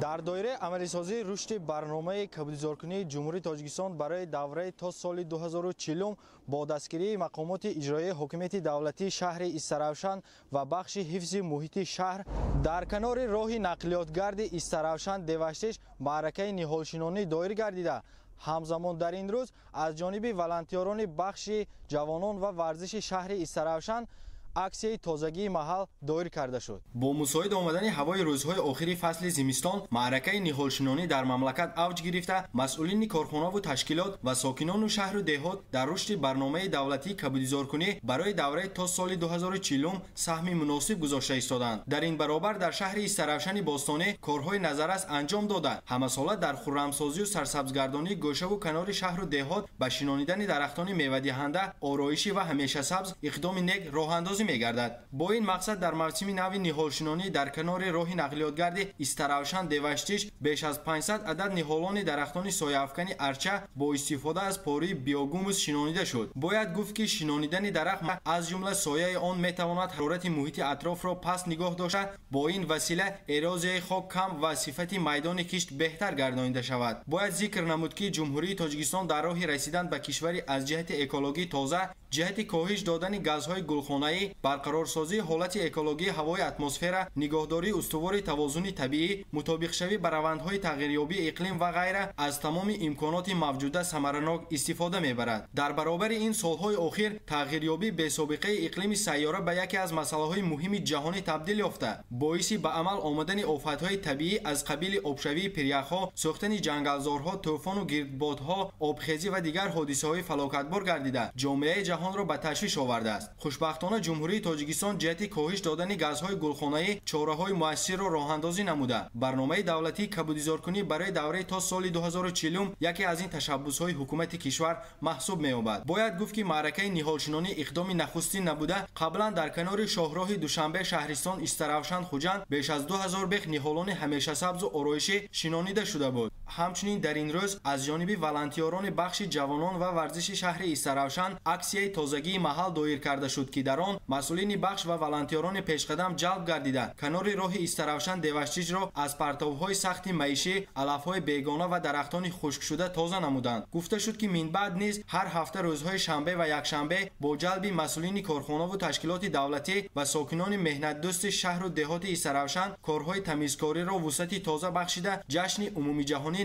در دایره عملی‌سازی رشد برنامه کبودیزارکنی جمهوری تاجیکستان برای دوره تا سال 2040 با دستگیری مقامات اجرایی حکومت دولتی شهر استراوشن و بخش حفظ محیط شهر در کنار راه نقلیاتگرد استراوشن دوشتش معرکه نهالشناسی دایر گردیده. همزمان در این روز از جانب ولنتیاران بخش جوانان و ورزش شهر استراوشن اکسیه تازگی محل دایر کرده شد. با مساعد آمدن هوای روزهای آخری فصل زمستان، معرکه نهالشناسی در مملکت اوج گرفته، مسئولین کارخانه و تشکیلات و ساکنان شهر و دهات در رشد برنامه دولتی کبودیزارکنی برای دوره تا سال 2040 سهم مناسب گذاشته ایستادند. در این برابر در شهر استراوشن باستانی کارهای نظررس انجام داده، همساله در خرمسازی و سرسبزگردانی گوشه و کنار شهر و دهات با شنانیدن درختان میوه دهنده، آرایشی و همیشه سبز اقدام نیک راه اندازی می‌گردد. با این مقصد در موسم نو نهالشناسی در کنار راه نقلیاتگرد استراوشن دوشتش بیش از 500 عدد نهالان درختان سایه‌افکن ارچه با استفاده از پاره بیوگوموس شنانیده شد. باید گفت که شنانیدن درخت از جمله سایه آن میتواند حرارت محیط اطراف را پس نگاه داشته، با این وسیله اراضی خاک کم و صفت میدان کشت بهتر گردانیده شود. باید ذکر نمود که جمهوری تاجیکستان در راه رسیدن به کشوری از جهت اکولوژی تازه، جهت کاهش دادن گازهای گلخانه‌ای، برقرارسازی حالت اکولوژی هوای اتمسفر، نگاهداری استوار توازن طبیعی، مطابق شوی با روندهای تغییریابی اقلیم و غیره از تمام امکانات موجوده ثمرناک استفاده میبرد. در برابر این سالهای اخیر تغییریابی بی‌سابقه اقلیم سیاره به یکی از مسائل مهم جهانی تبدیل یافته، باعث به عمل آمدن آفت‌های طبیعی از قبیل آبشوی پریخ‌ها، سوختن جنگلزارها، طوفان و گردبادها، آبخیزی و دیگر حادثه‌های فلاکتبار گردیده جامعه جهان را به تشویش آورده است. خوشبختانه جمهوری تاجیکستان جهت کاهش دادن گازهای گلخانه‌ای چاره‌های مؤثر را راه‌اندازی نموده. برنامه دولتی کبودیزارکنی برای دوره تا سال 2040 یکی از این تشبس‌های حکومت کشور محسوب می‌یابد. باید گفت که معرکه نهالشناسی اقدام نخستین نبوده. قبلا در کنار شاهراه دوشنبه شهرستان استراوشن خوجند بیش از 2000 بیخ نهالان همیشه سبز و آرایشی شنانیده شده بود. همچنین در این روز از جانب ولنتیاران بخش جوانان و ورزش شهر استراوشن اکسیه تازگی محل دایر کرده شد که در آن مسئولین بخش و ولنتیاران پیشقدم جلب گردیده کنار راه استراوشن دوشتیج را از پرتوهای سخت معیشی، علف‌های بیگانه و درختان خشک شده تازه نمودند. گفته شد که من بعد نیز هر هفته روزهای شنبه و یکشنبه با جلب مسئولین کارخانه و تشکیلات دولتی و ساکنان مهنت دوست شهر و دهات استراوشن کارهای تمیزکاری را وسعت تازه بخشیده جشن عمومی جهانی